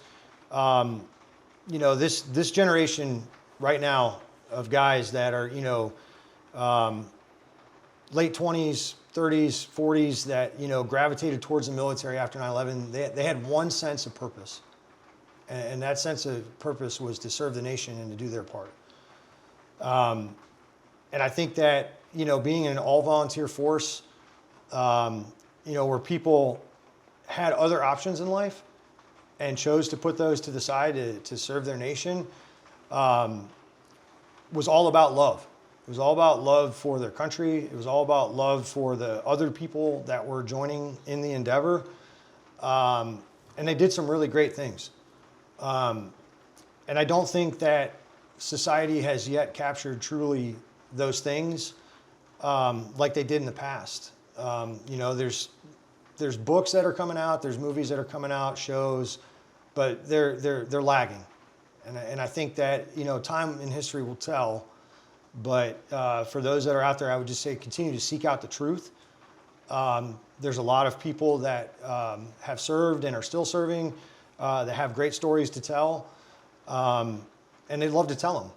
this generation right now of guys that are, late 20s, 30s, 40s that, gravitated towards the military after 9/11, they had one sense of purpose. And that sense of purpose was to serve the nation and to do their part. And I think that, being in an all-volunteer force, where people had other options in life and chose to put those to the side to serve their nation, was all about love. It was all about love for their country. It was all about love for the other people that were joining in the endeavor. And they did some really great things. And I don't think that society has yet captured truly those things like they did in the past. There's books that are coming out, there's movies that are coming out, shows, but they're lagging. And I think that, time in history will tell. But for those that are out there, I would just say continue to seek out the truth. There's a lot of people that have served and are still serving that have great stories to tell, and they'd love to tell them.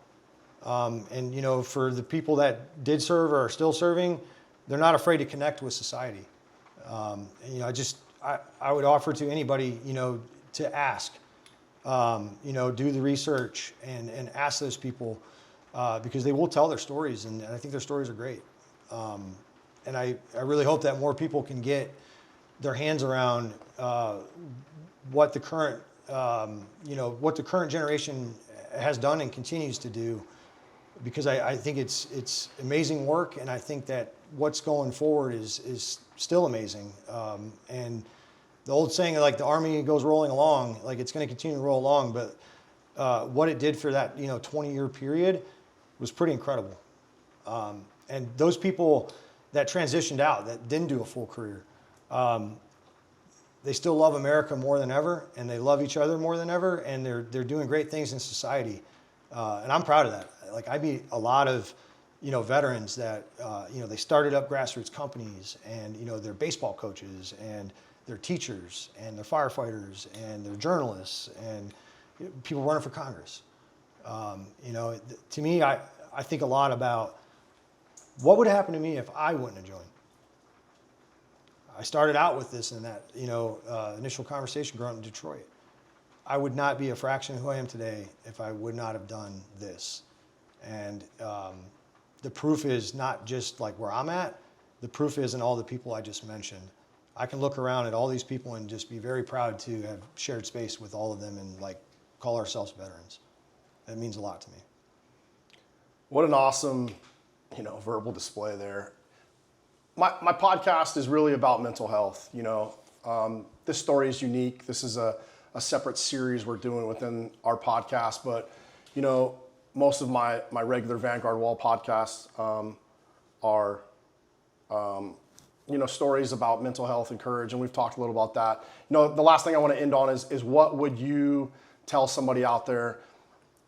And for the people that did serve or are still serving, they're not afraid to connect with society. I would offer to anybody, to ask, do the research and ask those people, because they will tell their stories, and I think their stories are great. And I really hope that more people can get their hands around what the current what the current generation has done and continues to do, because I think it's amazing work, and I think that what's going forward is still amazing. And the old saying, like, the Army goes rolling along, like, it's going to continue to roll along, but what it did for that 20-year period was pretty incredible. And those people that transitioned out, that didn't do a full career, they still love America more than ever, and they love each other more than ever, and they're doing great things in society. And I'm proud of that. Like, I meet a lot of veterans that they started up grassroots companies, and they're baseball coaches, and they're teachers, and they're firefighters, and they're journalists, and people running for Congress. To me, I think a lot about what would happen to me if I wouldn't have joined. I started out with this in that initial conversation growing up in Detroit. I would not be a fraction of who I am today if I would not have done this. And the proof is not just like where I'm at, the proof is in all the people I just mentioned. I can look around at all these people and just be very proud to have shared space with all of them and like call ourselves veterans. That means a lot to me. What an awesome, verbal display there. My podcast is really about mental health. This story is unique. This is a separate series we're doing within our podcast, but most of my regular Vanguard Wall podcasts are stories about mental health and courage, and we've talked a little about that. The last thing I want to end on is what would you tell somebody out there,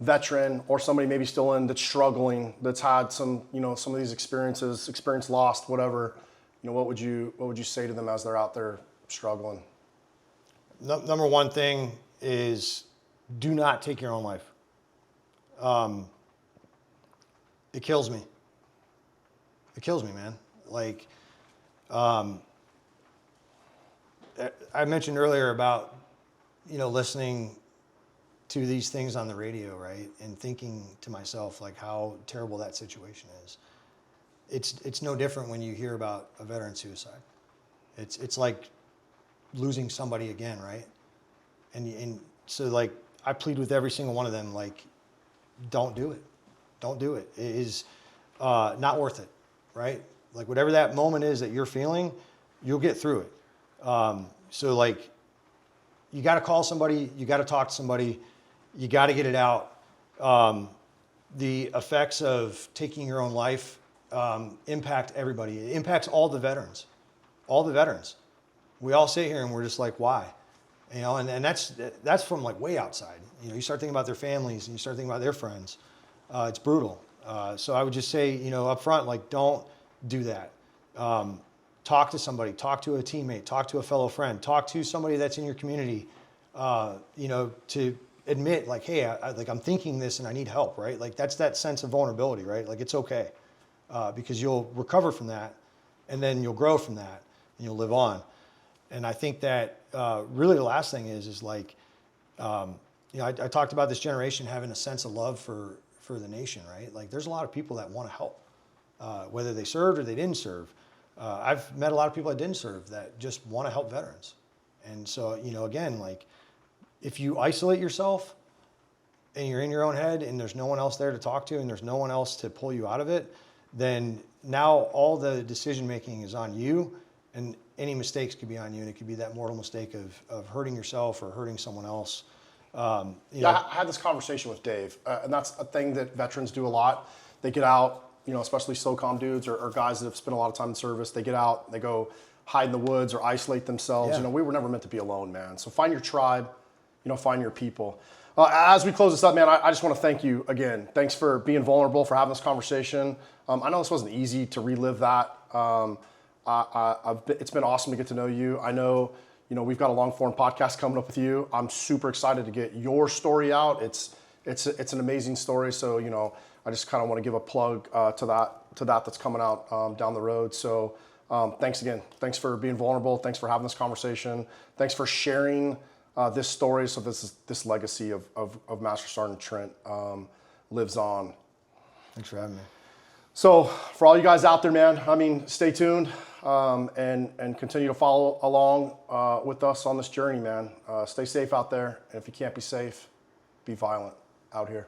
veteran or somebody maybe still in, that's struggling, that's had some of these experience lost, whatever, what would you say to them as they're out there struggling? Number one thing is, do not take your own life. It kills me. It kills me, man. Like, I mentioned earlier about, listening to these things on the radio, right? And thinking to myself, like, how terrible that situation is. It's no different when you hear about a veteran suicide. It's like losing somebody again, right? And so, like, I plead with every single one of them, like, don't do it. Don't do it. It is not worth it, right? Like, whatever that moment is that you're feeling, you'll get through it. So, like, you got to call somebody, you got to talk to somebody, you got to get it out. The effects of taking your own life impact everybody. It impacts all the veterans. All the veterans. We all sit here and we're just like, why? And that's from like way outside. You start thinking about their families and you start thinking about their friends. It's brutal. So I would just say, up front, like, don't do that. Talk to somebody, talk to a teammate, talk to a fellow friend, talk to somebody that's in your community, to admit, like, hey, I'm thinking this and I need help, right? Like, that's that sense of vulnerability, right? Like, it's okay, because you'll recover from that, and then you'll grow from that, and you'll live on. And I think that really the last thing is like, I talked about this generation having a sense of love for the nation, right? Like, there's a lot of people that want to help, whether they served or they didn't serve. I've met a lot of people that didn't serve that just want to help veterans. And so, again, like, if you isolate yourself and you're in your own head and there's no one else there to talk to and there's no one else to pull you out of it, then now all the decision making is on you, and any mistakes could be on you, and it could be that mortal mistake of hurting yourself or hurting someone else. I had this conversation with Dave, and that's a thing that veterans do a lot. They get out, especially SOCOM dudes or guys that have spent a lot of time in service. They get out, they go hide in the woods or isolate themselves. Yeah. We were never meant to be alone, man. So find your tribe, find your people. As we close this up, man, I just want to thank you again. Thanks for being vulnerable, for having this conversation. I know this wasn't easy to relive that. It's been awesome to get to know you. I know, we've got a long form podcast coming up with you. I'm super excited to get your story out. It's an amazing story. So, I just kind of want to give a plug to that that's coming out down the road. So thanks again. Thanks for being vulnerable. Thanks for having this conversation. Thanks for sharing this story. So this legacy of Master Sergeant Trent lives on. Thanks for having me. So for all you guys out there, man, I mean, stay tuned and continue to follow along with us on this journey, man. Stay safe out there. And if you can't be safe, be violent out here.